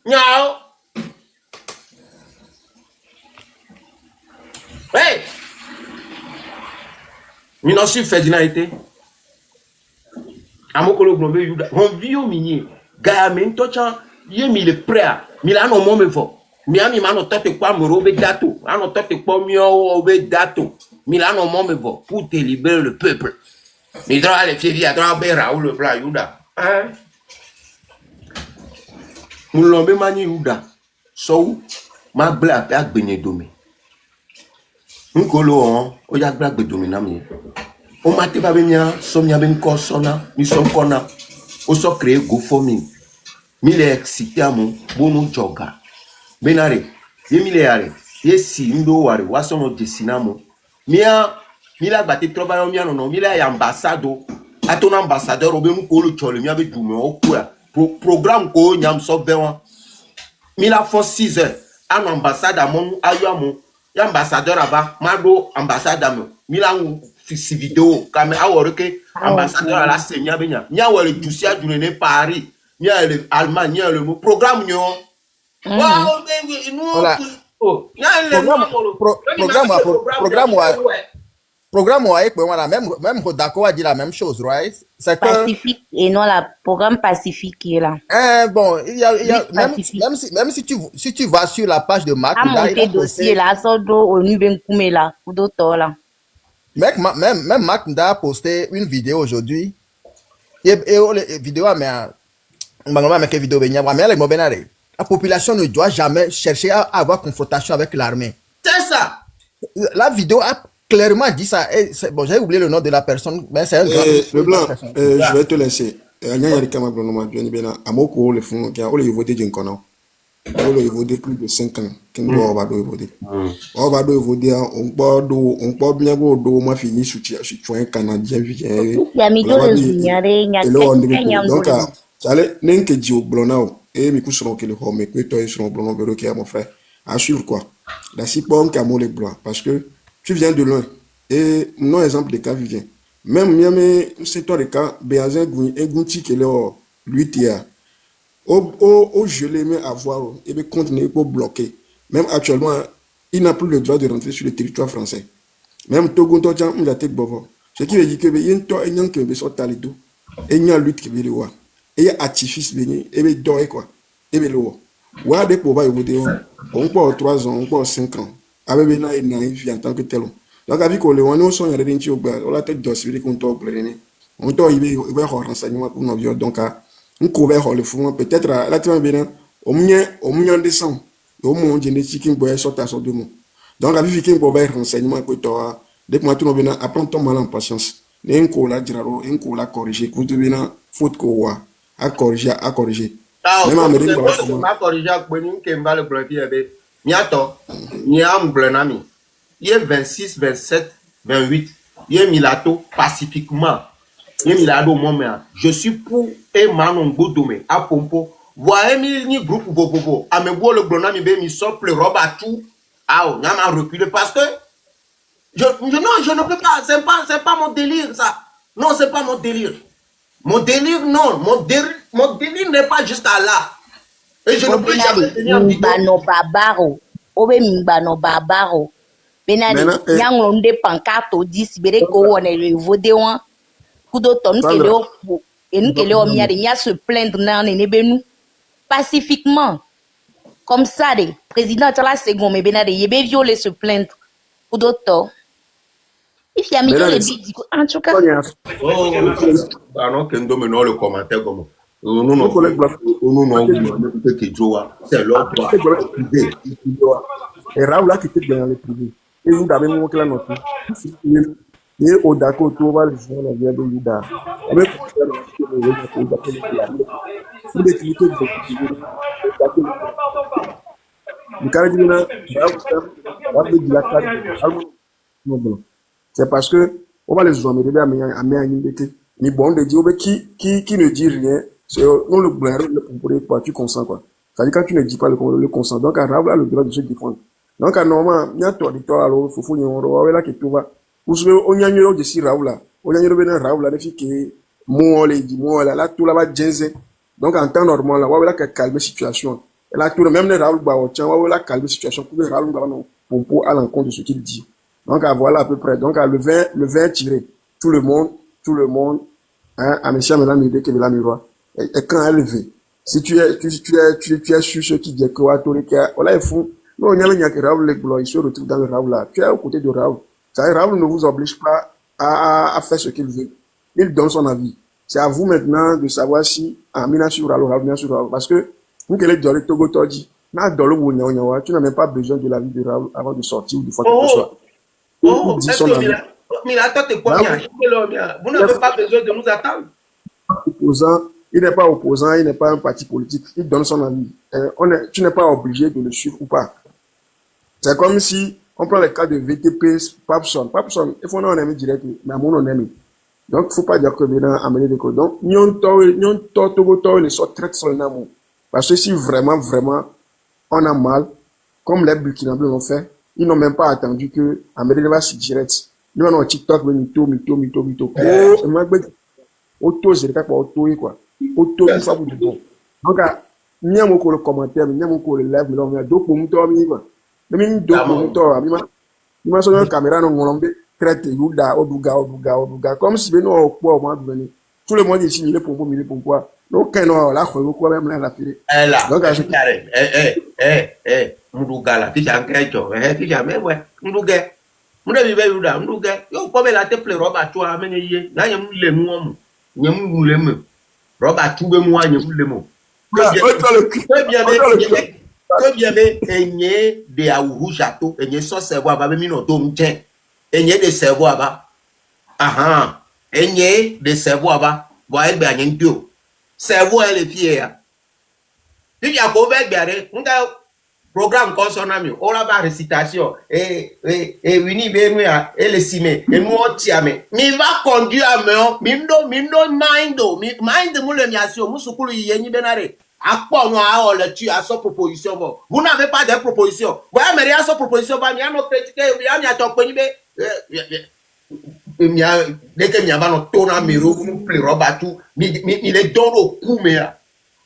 Nyao. Hey! Mina si Ferdinand été. Amokolo globé yuda. On vio mini. Gaya men tocha. Ye mi le prêt. Mila no mo me fo. Miami mano tote kwa mrobe dato. Ano tote kwa mio obe dato. Mila no mo me fo. Pour te libérer le peuple. Mi droit les fiers à droit be Raoul le blanc yuda. Hein? Mulombe mani yuda. So ma bla pe agbenye domi. Nkolo on o ya gba gbedomi na mi. O ma te ba be nya so nya be nko so na mi so nko na. O so créer GoFundMe. Mi le excité amu bonu joga. Benare ye mi le yare. Ye si ndo ware wa so no desina mo. Mi la gba te troba yo mi no mi la ya ambassado. Aton ambassadeur o be nkolo chole mi abe dume o kwa. Programme ko nyam so be won. Mi la fo 6 heures. An ambassade amon ayo amon. Ya ambassadeur aba mado ambassade am mi la fixi vidéo caméra awore ke ambassadeur à la seigneur benya nya wele dusia dunene Paris nya le Allemagne nya le programme nyo wow nous programme ouais voilà même Kodako a dit la même chose, right? C'est Pacifique et non la programme Pacifique qui est là. Bon, il y a même si tu vas sur la page de Marc, il a dossier là, ça doit au nuben kume là, ou d'autres là. Même Marc a posté une vidéo aujourd'hui. Et les vidéos mais vidéo la population ne doit jamais chercher à avoir confrontation avec l'armée. C'est ça. La vidéo a clairement dit ça. Bon, j'ai oublié le nom de la personne, mais c'est un grand. Le blanc, je vais te laisser. Amoko le fond, qui a voté d'un conan. On a voté plus de 5 ans. On va voter. On va voter. On peut bien voir fini sur un Canadien. Donc, allez, n'enque Dio Blonao. Et mes coups seront que le home, mais que toi, ils seront blonds, mon frère. Assure quoi. La cipon qui a mon les blancs. Parce que tu viens de loin. Et non exemple de cas vivant. Même c'est toi le cas, Béazin Gunti qui est là, lui tia. Au je l'aimais avoir et bien continuer pour bloquer. Même actuellement, il n'a plus le droit de rentrer sur le territoire français. Même Togo Tojan, il a été bovo. Ce qui veut dire que il y a un temps et un qui sort à l'édo. Et il y a lutte qui veut le voir. Et il y a artifice béni et bien doré quoi. Et bien le voir. Ouais, des pauvres, on peut 3 ans, on peut 5 ans. Avec Bena et naïf en tant que tel. Donc, avec le on est son yardé au bas, on a tête d'osciller qu'on t'a plané. On t'a il va avoir renseignement pour nos vieux. Donc, on couvert le fond, peut-être là, tu vas bien, au mieux descend. Au moins, génétique, qui peut sortir à son deux mots. Donc, avec qui peut avoir renseignement pour toi, dès que moi, tu vas bien, apprends ton mal en patience. Un coup là, Giraro, un coup là, corriger, quand tu viens, faute qu'on à corriger, à corriger. Même en Amérique, on a corrigé à Benin, qui m'a le bloqué, Niato, Niam Blenami. Il y a 26, 27, 28. Il y a Milato pacifiquement. Il y a Milado Momea. Je suis pour un Manon Godome à Pompo. Voyez, ni groupe Bobobo. À me voir le Blenami, mi sort le robe à tout. Ah, on a reculé parce que je ne peux pas. C'est pas mon délire, ça. Non, c'est pas mon délire. Mon délire, non. Mon délire n'est pas juste à là. Et je ne peux jamais tenir en vidéo. Babaro. Obe Mimbano Babaro. Benani, yang londe pancarte 10, bere ko wone le vode wan. Kudo ton kele o, et nous kele o mia se plaindre nan ne benu. Pacifiquement. Comme ça, le président de la seconde, mais benade, yebe violé se plaindre. Kudo to. Il y a mis le bidi, en tout cas. Ah non, Kendo me non le commentaire comme. Nous non, c'est leur droit. Et Raoul a quitté dans le privé. Et nous avons montré la note. Et au d'accord, tout va le jour, la vie de Yuda. Avec c'est parce que on va les emmener à Méanimité. Mais bon, de dire qui ne dit rien, c'est non le blanc, le pour tu consens quoi. C'est-à-dire quand tu ne dis pas le consent, donc Raoul a le droit de se défendre. Donc normalement, il y a toi de toi alors faut y avoir là que tu vas. Vous savez, on y a eu aussi Raoul, on y a eu Raoul là, les filles qui moi les dit moi là tout là-bas jazz. Donc en temps normal là, on va là que calmer situation. Elle a tourné, même les Raoul Bao, tiens, on va calmer la situation pour que Raoul Bao pour à l'encontre de ce qu'il dit. Donc, voilà à peu près. Donc, le 20 tiré. Tout le monde, hein, à monsieur Mélan Mide, que Mélan Miroir. Et quand elle veut, si tu es sur ce qui dit que Watori, on l'a fou. Non, il y a que Raoul Leglo, il se retrouve dans le Raoul là. Tu es aux côtés de Raoul. Ça veut dire, Raoul ne vous oblige pas à faire ce qu'il veut. Il donne son avis. C'est à vous maintenant de savoir si, Amina sur Raoul, bien sûr, parce que, vous que les Doré Togo Todi, tu n'as même pas besoin de l'avis de Raoul avant de sortir ou de faire quelque chose. Oh, est-ce que Mila, toi, t'es quoi, vous n'avez pas besoin de nous attendre. Il n'est pas opposant, il n'est pas un parti politique, il donne son avis. Tu n'es pas obligé de le suivre ou pas. C'est comme si on prend le cas de VTP, Papson. Papson, il faut non aimer direct, mais à mon on aime. Donc, il ne faut pas dire que maintenant, amener des codes. Donc, nous les sortent très seulement. Parce que si vraiment, on a mal, comme les Burkinabés l'ont fait, ils n'ont même pas attendu que Amélie va se direct. Nous, on a TikTok, mytho. Auto, c'est le cas pour auto, quoi. Auto, il faut vous dire. Donc, n'y a pas le commentaire, n'y a pas le live, mais on a deux pour nous, quoi. Mais même deux pour nous, il m'a sonné une caméra, non, on l'a traité, Oduga. Comme si, nous, au poids, au moins, tout le monde ici, il est pour quoi. Donc, non, là, on va même la filer. Donc, Mourouga, la fiche en quelque, fiche à même, ouais, Mourouga. Mourouga, yo, comme la te plaît, Robert, tu as amené, là, il y a les mots, il y a les mots. Robert, tu veux moi, il y a les mots. Que bien, enye de Aourou Château, enye son cerveau, va même une dôme, enye de cerveau, aha, enye de cerveau, va être bien, Dieu. Cerveau, elle est fière. Tu y a beau faire, on a programme consonant, on a ma récitation, et Winnie Benoît, et le cimé, et nous, tiamé. Mi va conduire à moi, mindo, mind, moulemiation, moussoukulu, yeni benare. À quoi on a le tu à sa proposition, vous n'avez pas de proposition. Vous avez rien à sa proposition, il y a nos critiques, il y a ton pays, dès que il y a un ton à miro, vous plaît, Robatou, il est dans le coup, mais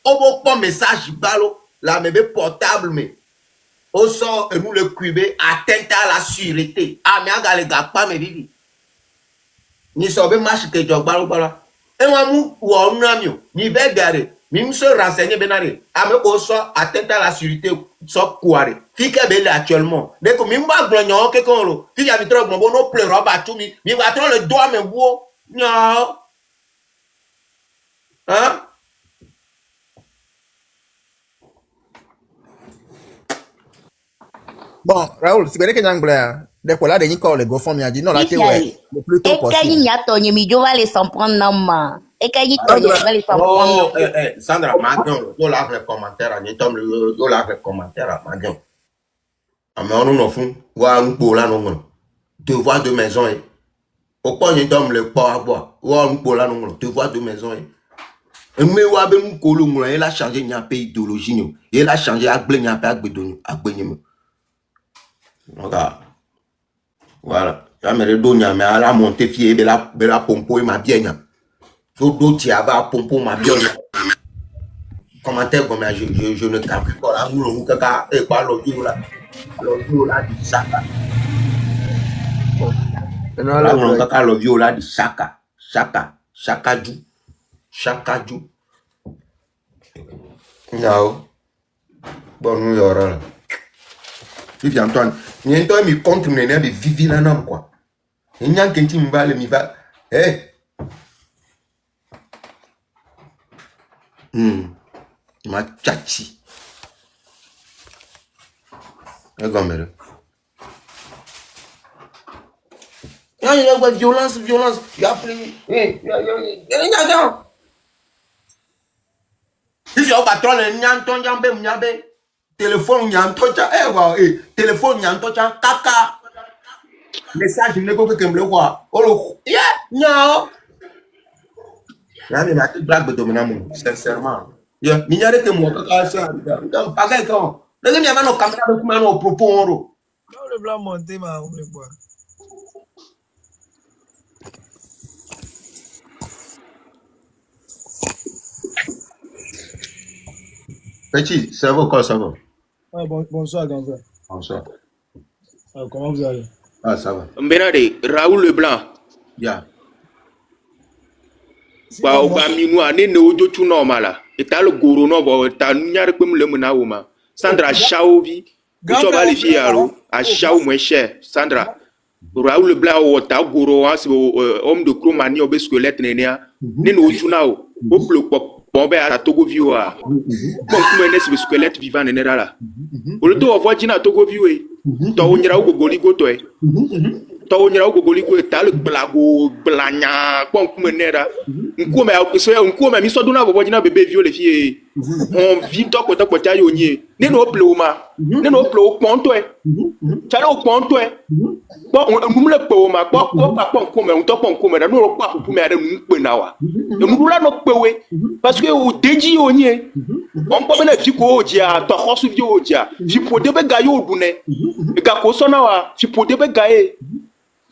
on va message ballot, la même portable, mais au sort, et nous le cubé, atteinte à la sûreté. Ah, mais regarde les gars, pas mes vivi. Ni sobe marche que tu balo. Et moi, ou on a mieux, ni va garder. Ni se renseigner benare. Ah, mais au sort, atteinte à la sûreté, so quoi. Fille belle actuellement. Dès que mimba glognon, que qu'on lo. Fille a mis trop bon, no pleure, batou, mi va trop le doigt, mais beau. Non. Hein? Bon, Raoul, c'est vrai que Blair, des fois là, des Nicole, les GoFundMe a dit non, là, t'es ouais, le plus tôt possible. Et quand il y a va les s'en prendre, non, et quand il va les s'en prendre. Oh, Sandra, Magan, yo la fait commentaire, yo la fait commentaire à Magan. Ah, mais on nous font, voir un beau là, non, devoir de maison, au point de tombe le port à boire, voir un beau là, non, devoir de maison, mais ouais, ben, Kolou, il a changé, il y a un pays idéologie, il a changé, il y a un pays à voilà. Ya mere do nya me ala monter fie bela pompo e ma bien. So do ti ava pompo ma bien. Commentaire comme je ne capte pas la nous kaka e pa lo yu la di saka. La nous kaka lo yu la di saka ju. Nyao. Bon nous yora là. Vivi Antoine, il y a un contre mon énerve vivi la nom quoi. Il y a un qui me va le mi va. Ma tchachi. Et gomme. Il y a violence. Il y a pris. Il y a. Si je patron le nyanton jambe mnyabe. Téléphone nyantocha téléphone nyantocha kaka message ne ko ke mle kwa olo nyao mais la blague de domina mon sincèrement ni nyare ke mo kaka ça donc paga quand le mi avano caméra de kuma no propos oro non le blanc monté ma on le quoi Petit, ça va quoi, ça va? Ouais, bonsoir, grand frère. Bonsoir. Comment vous allez? Ah, ça va. Mbenade, Raoul Leblanc. Yeah. Ba oba minua ne ojo tu normal. Et t'as le goro no bo ta nyare pem le mena woma. Sandra Shaovi. Grand Ko ba frère, le fi yaro a Shao moins cher. Sandra. Raoul Leblanc o ta goro an homme de Cromanie obe squelette nenia. Ne no tu na o. O plo bon be a Togo view a. Bon kuma ne se squelette vivant nenera la. O le to vo jina Togo view e. To o nyira o gogoli goto e. To o nyira o gogoli ko ta le blago blanya bon kuma nera. Nkume mi so duna bobo jina bebe view le fi on vit to ko ta yo nye. Ne no plo ma. Ne no plo ponto e. Chale o ponto e. Bon on le po ma ko pa pon kuma on to pon kuma na no pa pu me ada nu pe na wa. No la no pewe parce que o deji yo nye. On peut bena fi ko odia to khosu vi odia. Fi po de be ga yo dune. E ga ko so na wa fi po de be ga e.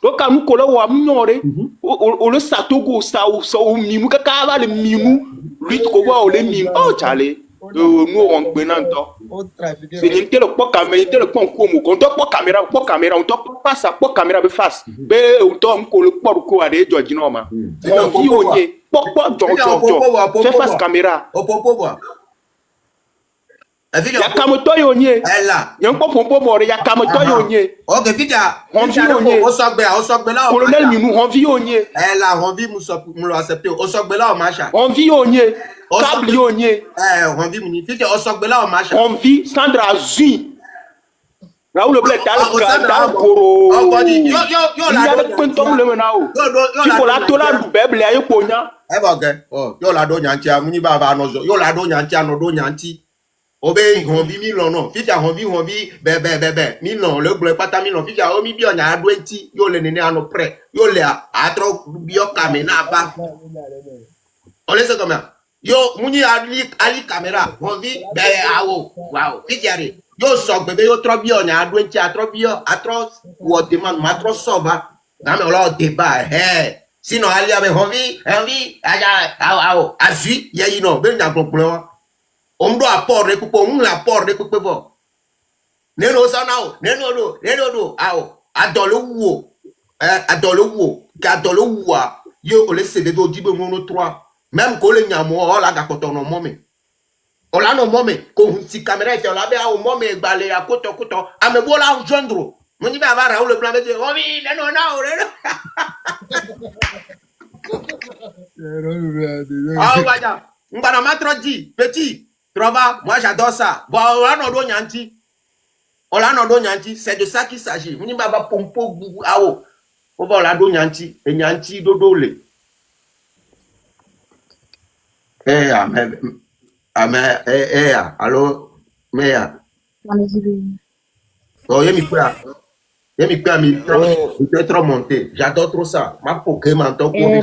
Donc quand nous collons à Mignore, on le satogo ça ou mimou kaka le mimou lui ko wa le mimou oh chale nous on benanto c'est une telle pour caméra le pont comme on doit pour caméra on doit pas ça pour caméra be face be on doit ko le pour ko ade joji no ma on vi onye pour fais face caméra ya kamoto yonye Ella. yan popo more ya kamoto yonye Ok, fija. On vit onye. O sogbe la. colonel mimou on vi onye Ella, on vit nous accepter. O sogbe la o macha. on vi onye câble yonye On vit muni. Fija o sogbe la o macha. on vit Sandra Zui Raoul Leblanc Sandra, dal goro oh, body. Yo la ya de pento le menao Yo si ko la to la bible ayo ponya yo la do nyanti amuni baba no zo. Yo la do nyanti ano do nyanti. Obe honvi milon no. Fija honvi be. Milon le gble pata milon. Fija o mi bi onya ado enti. Yo le nene ano pre. Yo le atro bio kamera ba. On laisse comme ça. Yo muni ali camera. Honvi be awo. Wow. Fija re. Yo so bebe yo tro bi onya ado enti atro wo de man matro soba. Na me lo débat sinon ali abe honvi aja awo afi ye yi no be nya gbogbo on doit apporter coupe on apporter coupe bo neno sanao neno do ao adolo wo yo o le cede do dibe mono 3 même ko le nyamo o la ga koto no momi o la no momi ko ti camera e la be ao momi gbale akoto ame bo la joindre mo ni ba ba Raoul Leblanc be o mi neno na o ah vaja ngana matro di petit Trova, moi j'adore ça. Bon, on a no nyanti, c'est de ça qu'il s'agit. Muni baba pompo bubu awo. On va la do nyanti, et nyanti dodo le. Allô, mais oh, yemi quoi? Mi trop monté. J'adore trop ça. Ma Pokémon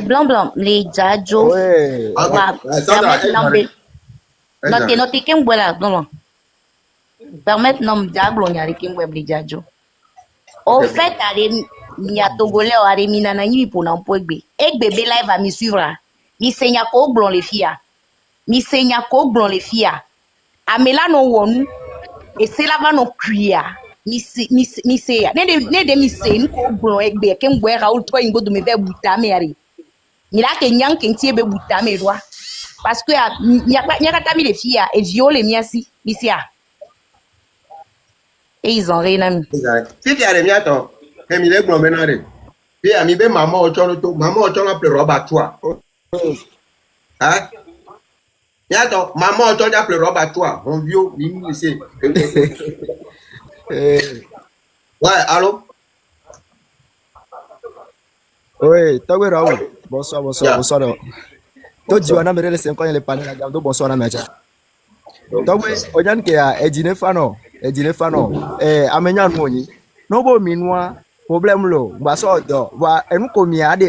Blanc, les Djadjo. Ouais. Noti kem buela non. Permettre nom diablo nyari kem buebli Djadjo. Au fait, allez nya togolais o allez minana yimi pour n'en poegbe. Egbe be live va me suivre. Mi senya ko blon les filles. Amela no wonu. Et c'est là va no kuya. Mi se ne de mi se nko blon egbe kem bue Raoul toi ingo de me ver buta me ari. Mi la ke nyang ke ntie be buta me doa. Parce que nyaka mis les filles et viole les miasi ici et ils ont rien. Si tu as les miato, et mi le gbo menare. Puis ami be maman o choro ple roba toi. Hein? Miato, maman o choro ple roba toi. On vieux ni ici. Ouais, allô? Oui, Togwe Raoul. Bonsoir. To jiwana merele sen konya le panela jam do bonsoir na mecha. Togwe ojan ke a ejine fano amenya no onyi. No bo minwa problem lo gba so do wa enu ko mi ade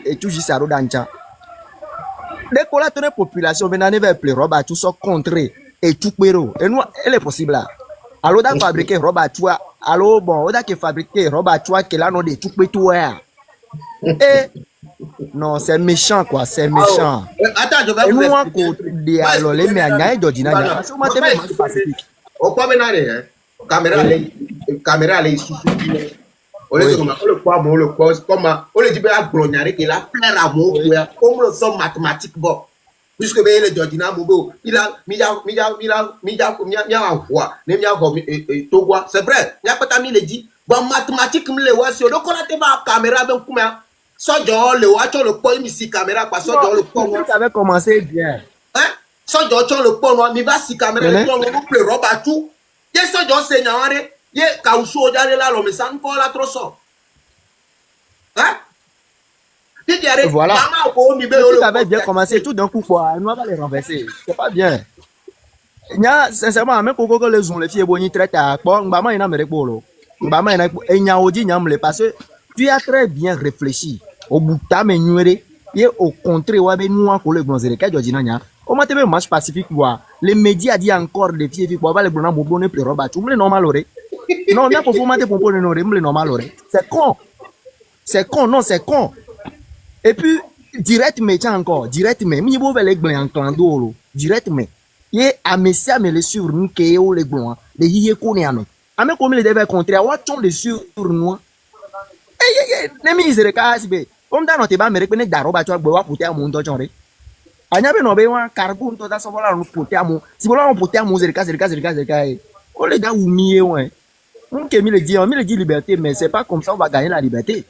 etuji saro dancha. Dès qu'on a tone population venane vers plus roba tout so contrer et tout pero enu elle est possible. Alors da fabriquer roba toi alors bon on a que fabriquer roba toi que là no de tout peto ya. Et Non, c'est méchant, quoi. C'est méchant. Attends, je vais Et vous nous, on expliquer. côté alors les mais il y a Georgina. Parce que moi, t'es même pacifique. Au point maintenant, caméra les sous. On le dit comme on le croit, on le croit comme on le dit bien à Grognare qu'il a plein d'amour comme le son mathématique bon. Puisque ben le Georgina Mobo, il a voix, ne mia comme Togo, c'est vrai. Il y a pas mis le dit bon mathématique me le voit sur donc on a été ma caméra donc comment ça genre le watch le point ici caméra parce que genre le point Tu avais commencé bien. hein ça genre le point mi va si caméra le point on peut roba tout. Il y a ça genre seigneur ye kausu ojale la lo me san ko la troso hein voilà tu avais bien commencé tout d'un coup quoi on va les renverser c'est pas bien nya sincèrement même koko que les ont les filles boni traite à bon ngba ma ina mere polo ngba ma ina enya oji nyam le parce que tu as très bien réfléchi au buta menuere et au contraire wa be nous ko le gonzere ka jojina nya o ma te be match pacifique quoi les médias dit encore des filles quoi va le blona bobo ne pleurer ba tu me normal ore non mais pour moi te pompo ne me normal ore c'est con non c'est con et puis direct mais tiens encore direct mais mi bo le gblin en clando direct mais ye amesia me le sur nous que o le gblon le hiye ko ne ame comme le devait contraire wa ton le sur nous ne mi zere ka sibe comme dans notre ba mere pe ne daro ba cho gbe wa puti amu ndo chonre anya be no be wa cargo ndo da so bola no puti amu si bola no puti amu zere ka o le da umie ouais on que mi le dit liberté mais c'est pas comme ça on va gagner la liberté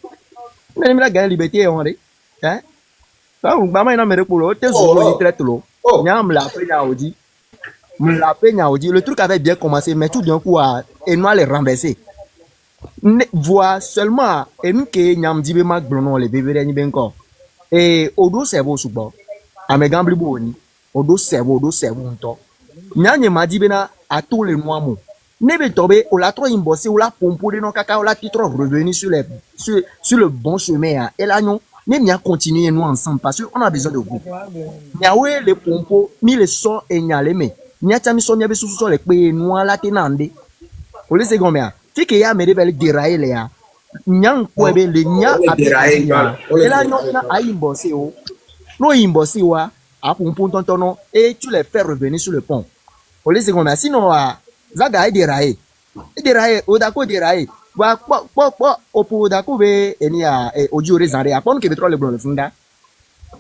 mais mi la gagner la liberté on re hein ça on ba ma ina mere polo te zo ni traite lo nyam la pe nya oji le truc avait bien commencé mais tout d'un coup et nous les renverser voit seulement et nous que nyam dibe mak blono le bébé ni ben ko et odo servo subo amegambli boni odo servo nto nyanye ma dibe na à tous les mois mo nebe tobe o la trop imbossé o la pompo de non kaka o la titre revenu sur le bon chemin et là non mais bien continuer nous ensemble parce qu'on a besoin de vous nyawe le pompo mi le so et nyale me nyata mi so nyabe susu so le pe nous la tenande o le second mais fi que ya me de dérailler les ya nyang ko be le nya dérailler et là non na a imbossé o no imbossé wa a pompo tontono et tu les fais revenir sur le pont o le second mais sinon zaga dérailler o da ko dérailler wa po opo da ko be eni a oji ore zanre a pon ke be trop le blon funda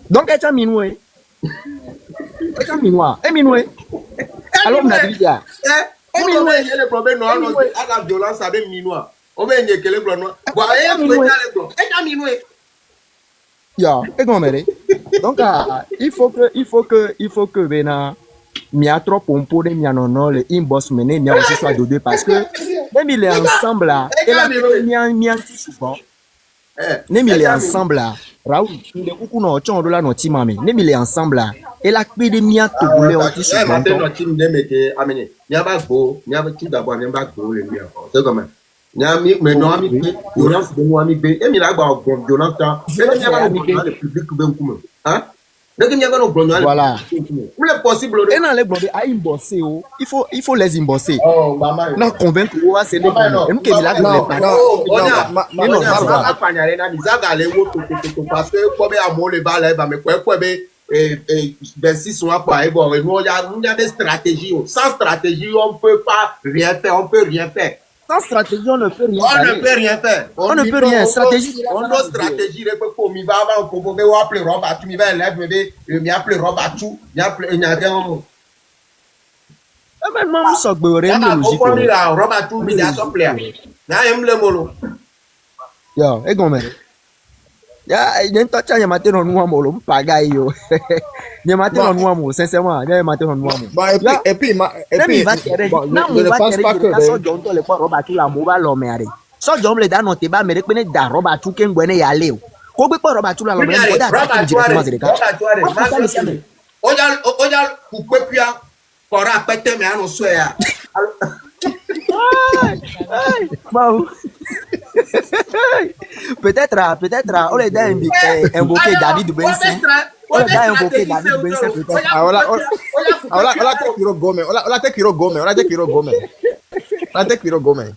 donc e cha minwe alors na dia le problème non à la violence avec minois on va nier que le blon wa e cha minwe ya e go mere donc il faut que bena mi a trop pompo de mi anono le inbox mené mi a aussi soit de deux parce que même il est ensemble là et là mi a souvent même il est ensemble là Raoul il est beaucoup no chon do la no ti mami même il est ensemble là et là pe de mi a to le on ti souvent no ti de meke amene nya ba go nya ba ti d'abord nya ba go le mi encore c'est comme nya mi mais non ami violence de moi ami be et mi la gba violence et nya ba le public be nkume hein. Voilà. C'est possible. Et dans les blondes, à imbosser, il faut les imbosser. Non, convaincre, c'est les blondes. Et nous qui là, parce que comme à mon le bal, mais quoi, ben si sont pas bon, il y a des stratégies. Sans stratégie, on peut pas rien faire. On peut rien faire. Sans stratégie, on ne peut rien faire. On ne peut rien faire. On ne peut rien. Stratégie. On a stratégie. Pour m'y va, on peut appeler Robert. Tu m'y vas, lève, m'y appeler Robert. M'y appeler, il y a rien. Mais non, nous sommes beurrés. On peut dire à Robert, tu m'y as appelé. N'a aime le molo. Yo, et gomme. Ya, il y a un touch à y mater dans nous molo, pagaille yo. Y mater dans nous molo, sincèrement, y mater dans nous molo. Et puis, je ne pense pas que ça donne le point Robert tout la mobile l'homme arrêté. Ça donne le dan te ba me rekene da Robert tout ken gwene ya le. Ko gbe po Robert tout la l'homme ko da ta directement zereka. Oja couper puis fora pete me anu so ya. Bon. Peut-être on les a invoqué David Benson. On les a invoqué David Benson peut-être. On la te kiro gome.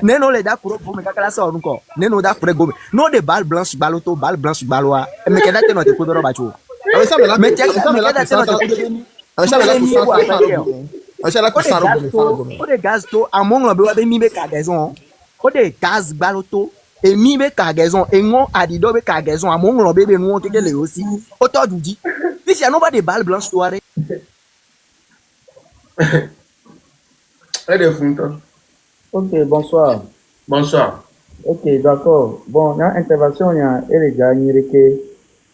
Neno le da kuro gome kakala sa onuko. Neno da kure gome. No de balle blanche baloto, balle blanche baloa. E me keda teno te kudoro bacho. Ça me l'a Me keda teno te kudoro. O de gaz to among lo be wa be mi be cargaison. O de gaz baloto et mi be cargaison et ngon adido be cargaison among lo be be nou keke le aussi. O to dudi. If you no ba de balle blanche to are. Elle est fonte. Ok, bonsoir. Bonsoir. Ok, d'accord. Bon, il y a intervention, il y a les gars,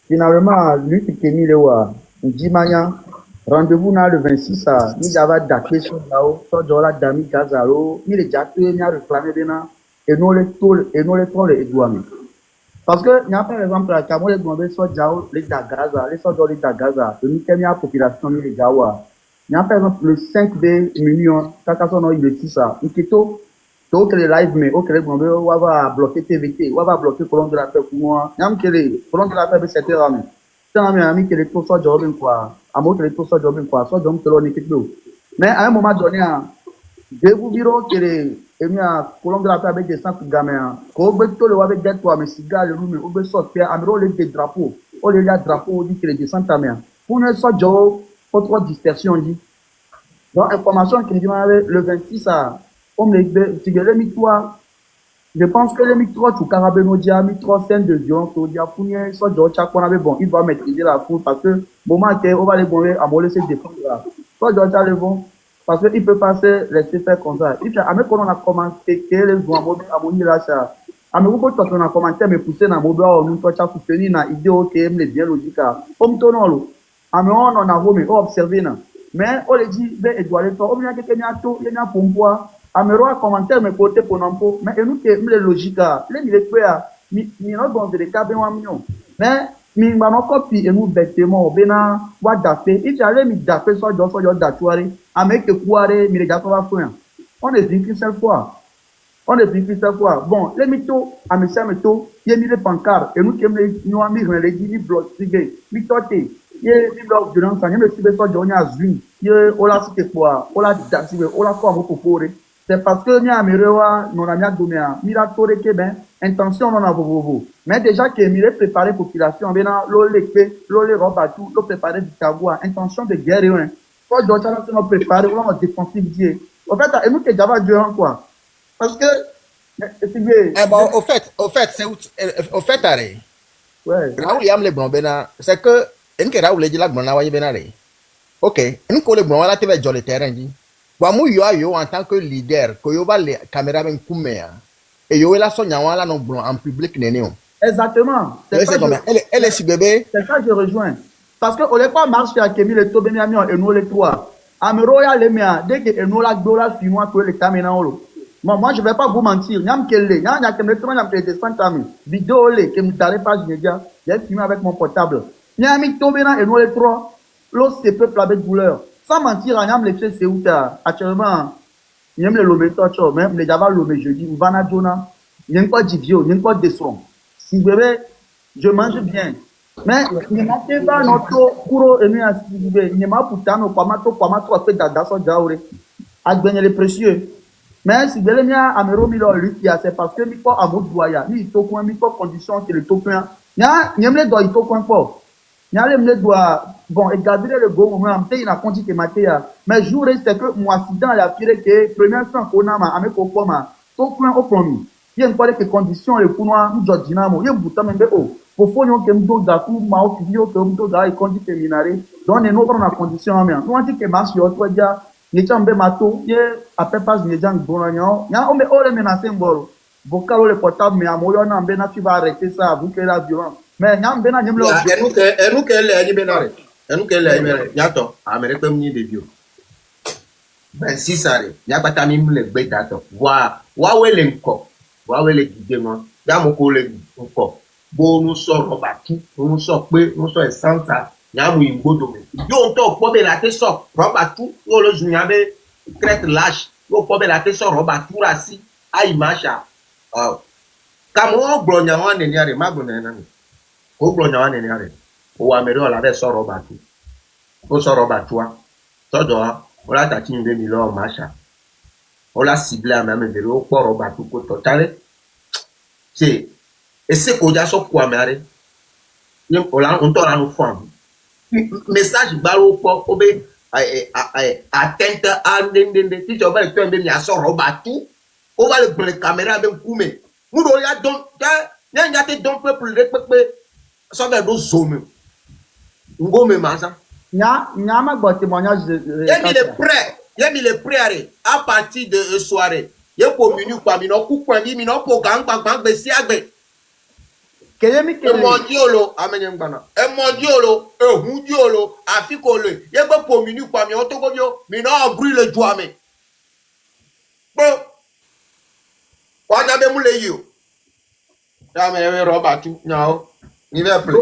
finalement, lui qui est mis le wa, Ndimanya, rendez-vous dans le 26 à, il y avait daté sur là-haut, sur la dami Gazaro, il est déjà il a réclamé bien, et nous les tôles, et nous les tôles et douanes. Parce que, il y a par exemple, à Cameroun, les Gambés sont déjà les Dagaza, les sortes de Dagaza, le Mikemia population, les Gawa. Il y a par exemple le 5B millions, quand on a eu le 6 à, Nkito, donc les live, mais ok, les Gambés, on va bloquer TVT, on va bloquer Colombe de la Paix pour moi. Il y a que les Colombe de la Paix, c'est terrain. C'est un ami qui est tout ça, job, quoi. À moi, qui est tout ça, job, quoi. Soit donc, c'est l'équipe. Mais à un moment donné, je vous dirai que les Colombe de la Paix avec des centres gamins, quand on veut tout le avec des toits, mais si gars, le room, on veut sortir, à me des drapeaux, on les a drapeaux, on dit que les descentes à main. Pour ne pas job, pas trop de dispersion, on dit. Donc, information qui me dit le 26 à, on me dit, si les mi-toi, je pense que les mi-toi, tu carabenodia, mi-toi, scène de violence, au diaphonier, soit de chaque fois, bon, il doit maîtriser la foule parce que, moment on va les bonner, à me laisser défendre là. Soit de chaque les bons, parce qu'il peut passer, laisser faire comme ça. Il fait, à mes on a commenté, que les gens, à mon là, à mes beaucoup on a commenté, mais pousser dans mon bras, nous, toi, tu as souffert, dans l'idée, ok, me bien logique, comme ton nom, à mes on a vu, on observé, mais on les dit, ben, et doit aller faire, on y a quelqu'un, il y a pour moi, à mes rois commentaires, mes côtés pour n'importe, mais nous, qui les logiques, les militaires, mais nous, bon, c'est des cas, ben, mais, mais, on copie, et nous, bêtement, ben, on va dater, et j'allais me dater, soit d'atuare, à mes que quoi, mais les gars, on va faire. On est vécu cette fois. On est vécu cette fois. Bon, les mythos, à mes chers mythos, il y a mis les pancartes, et nous, qui nous, amis, les dit, les blocs, les mythotés. Il y a des blocs de l'ensemble, il y a des blocs de l'ensemble, il y a des quoi, on l'a dit, on l'a fait pour pouvoir. C'est parce que nous avons nous avons donné un miracle que ben intention non avovo. Mais déjà que nous préparé population ben l'olé roba tout, l'on préparé du Kagoua, intention de guerre hein. Faut donc nous préparer on défensif Dieu. En fait, et nous que Java Dieu quoi. Parce que c'est bien. Eh bon, au fait, c'est au fait arrêt. Ouais. Raoul yam le blanc bena, c'est que en que Raoul dit la blanc na wa benare. OK, en ko le blanc wala te be jole terrain dit. Wamu yo en tant que leader, que yo va les caméras ben kumea. Et yo la sonya wala non blanc en public nénéo. Exactement. C'est ça elle est sur bébé. C'est ça que je rejoins. Parce que on n'est pas marché à Kémy le Tobé Miamion et nous les trois. Amero ya le mia dès que nous la dola finnois que les caméras en moi je vais pas vous mentir. Nyam kelle, nyam kelle trop nyam kelle descend tam. Vidéo le que me t'arrête pas média. J'ai filmé avec mon portable. Nyam Tobé et nous les trois. L'autre c'est peuple avec douleur. Sans mentir, nyam les fait c'est où actuellement. Nyam le lomé toi même les java lomé jeudi ou vana jona. Nyam pas divio, nyam pas descend. Si bébé je mange bien. Mais il n'y a pas notre cours et nous il n'y a pas pourtant nos pamato fait d'adasso jaure à gagner les précieux. Mais si vous avez amero milo lui qui a c'est parce que mi pas amour doya mi to coin mi pas condition que le to coin nya nyemle do ito coin pas nya le doit bon et garder le bon moment en il a conduit que matéa mais jour c'est que moi accident la fire que première fois qu'on a ma ameko koma to coin au promis il y a pas que conditions le pounoir nous do dynamo il bouta membe o pour faire que nous d'acoup mao qui vient que nous da et conduit terminare donc nous dans la condition mais nous dit que marche autre dia ni chambe mato ye après pas ni jang bonanyo nya on me ole menacer mboro vocal le portable mais amoyo na mbe na tu vas arrêter ça vous que la violence mais nya mbe na nyemlo enu ke le ni benare enu ke le mere nyato amere pem ni de bio ben si sare nya pata mi le gbe dato wa wele nko wa wele gide mo ya mo ko le nko bo nu sọ̀rọ̀ batu nu sọ pé nu sọ essence nya mu igbodo me yo nto po be la te sọ roba tu yo lo junya be crête lâche yo po be la te sọ roba tu ra si ai masha kamo gbronya wan ni are magbona na mi o gbronya wan ni are o wa mere ola be sọ roba tu o sọ roba tu a sojo o la ta ti nbe mi lo masha on l'a ciblé à même de au port au bateau total c'est et c'est qu'on a sur quoi mais on t'aura nos femmes message balo port obe atteinte à ndende si tu vas le faire même ya sur au bateau on va le caméra même coumer nous on a donc y a des donc peuple ça va nous zoomer ngome masa Nyama bon témoignage de il est prêt à partir de soirée. Il communique pas, il n'a pas de il n'a pas de siagbe. E mondiolo, amen bana. E mondiolo, e hundiolo, afikolo. Il n'a pas communique pas, il n'a pas de il n'a brûlé toi mais. Bon. On a bien moulé yo. Ya mais roba tu, non. Il va plus.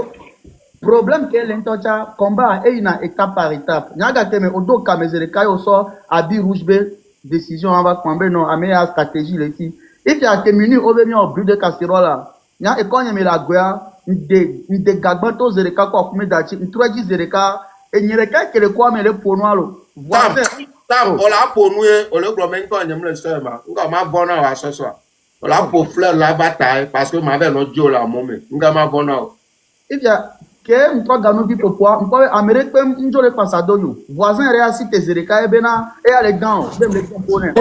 Problème que l'intoucha combat est une étape par étape. Nyaga teme odo kamezele kayo so abi rouge be décision on va prendre non amea stratégie ici. Et qui a terminé au bien au brûle de casserole là. Nya e konye me la goya de gagbato zereka ko akume dachi ntroji zereka e nyereka kele kwa me le ponoalo. Voilà. Tam on l'a pour nous on le gros men ko nyem le sema. Nga ma bona wa so so. On l'a pour fleur la bataille parce que ma veille no dio la momé. Nga ma bona. Et puis que mpa gano vi popoa mpa amérique njole passado yo voisin réassi tes zereka e bena e ale gan même les components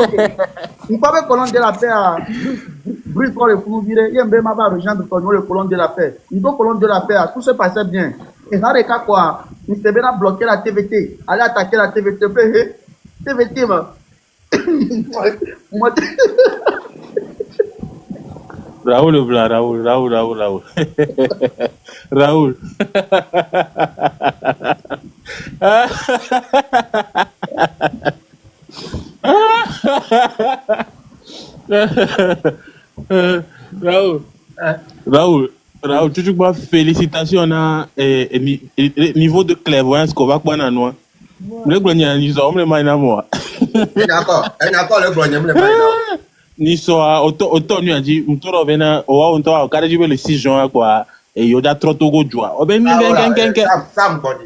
mpa be colonne de la paix à brûle pour le fou viré yembe ma ba rejoindre ton le colonne de la paix ndo colonne de la paix tout se passait bien et hareka quoi nous se bena bloquer la TVT aller attaquer la TVT TVT ma Raoul le blanc, Raoul. Raoul. Raoul, tu vois, félicitations à niveau de clairvoyance qu'on va prendre à nous. Le grenier, nous sommes les mains à moi. D'accord, le grenier, le mains ni soa auto ni aji mtoro vena owa unto wa kare jibe le 6 juin quoi et yoda troto go joa oben ni ken sam goni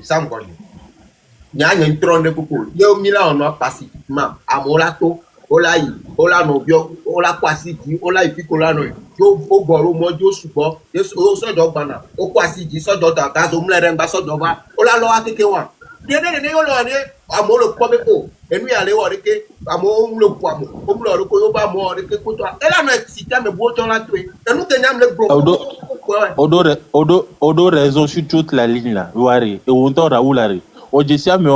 nya nya ntronde kuku yo mila ono pacifiquement amolato olayi ola no bio ola kwasiti ola ifikola no yo ogoro mojo subo yo sojo gbana o kwasiti sojo ta gazo mlere ngba sojo ba ola lo akeke wa dede yo lo ni amolo pobe ko enu ya le wori ke amo le po amo o mlo ko yo ba mo ori ke ko to e la no exciter me bo ton la tu enu ke nyam le bro odo raison sur toute la ligne là wari e won to Raoul ari o jesia me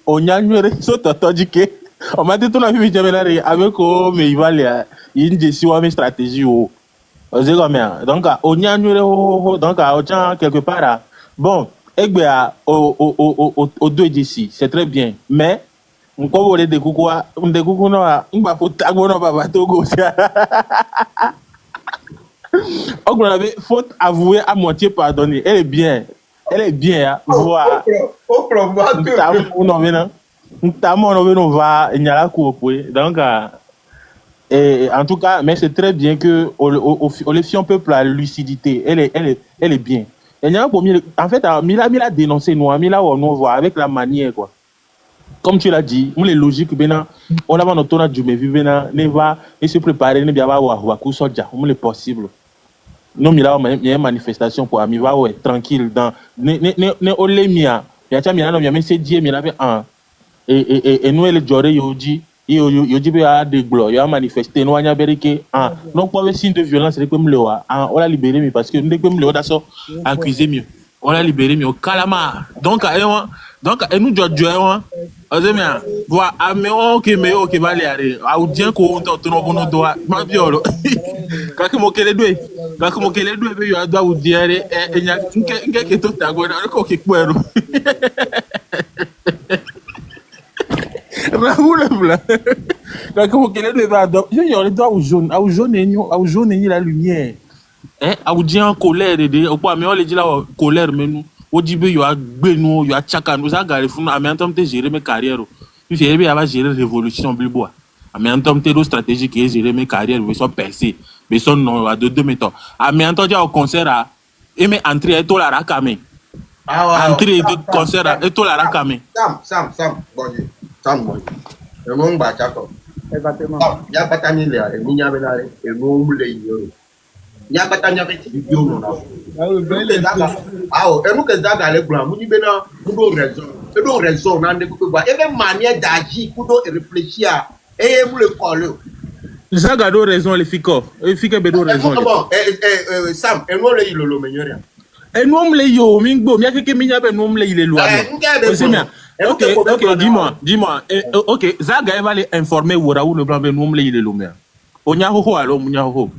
onyanwere so toto dike o ma te to na fi jemelari avec o me ivalia yin jesi wa me stratégie o c'est comme donc onyanwere donc a autant quelque part bon egbe a o deux d'ici c'est très bien mais on peut voler des coucou non on va faut tagono baba togo on avait faute avouer à moitié pardonner elle est bien voilà on va nyala ko donc en tout cas mais c'est très bien que les filles on peut la lucidité elle est bien en fait Mila dénoncé nous Mila on voit avec la manière quoi. Comme tu l'as dit, on est logique, on a notre tournage du Mévivena, ne va et se préparer, ne bien va voir soja, on est possible. Non, mais là, il y a une manifestation pour ami va ouais tranquille dans ne olemia, il y a tiens il y a même c'est dit mais là un et nous les jore yoji yoji be a de gloire, il y a manifester nous anya berike non pas signe de violence c'est comme le on l'a libéré mais parce que nous comme le daso accuser mieux. On l'a libéré mais au calama. Donc et nous jojo Ozemia, voa ameo ke meo ke vale are. Audien ko to no bono doa. Ma biolo. Kaka mo kele dwe be yo adwa udiere enya nke ke to tago na ko ke kwero. Raoul blanc. Kaka mo kele dwe ba do. Yo le doa au jaune ni la lumière. Audien en colère de au quoi mais on le dit là colère mais nous Odibe yo a gbenu yo a chaka nous a garé funu a même temps te gérer mes carrières puis j'ai bien avoir gérer révolution bilboa a même temps te stratégie qui est gérer mes carrières mais sont percés mais sont non à deux méthodes a même temps au concert à et mais entrer et tout la rakame entrer de concert et tout la rakame Sam bon et mon ba chako Exactement. Ya batani le ale, minya benare, e no mule yoro. Ya batani avec vidéo non là. Ah oui, ben, il est Ah, et nous que zaga le blanc, muni bena, nous raison. Et nous raison, on a des coups et même manière d'agir, pour réfléchir, et vous le coller. Zaga do raison les fico. Les fico bedo raison. Bon, Sam, et nous le yolo meilleur. Et nous le yo, mingbo, miya keke minya be nous le ile loi. Ok, dis-moi. Ok, Zaga va les informer Wora ou le blanc be nous le ile lomia. Onya ho alo munya ho.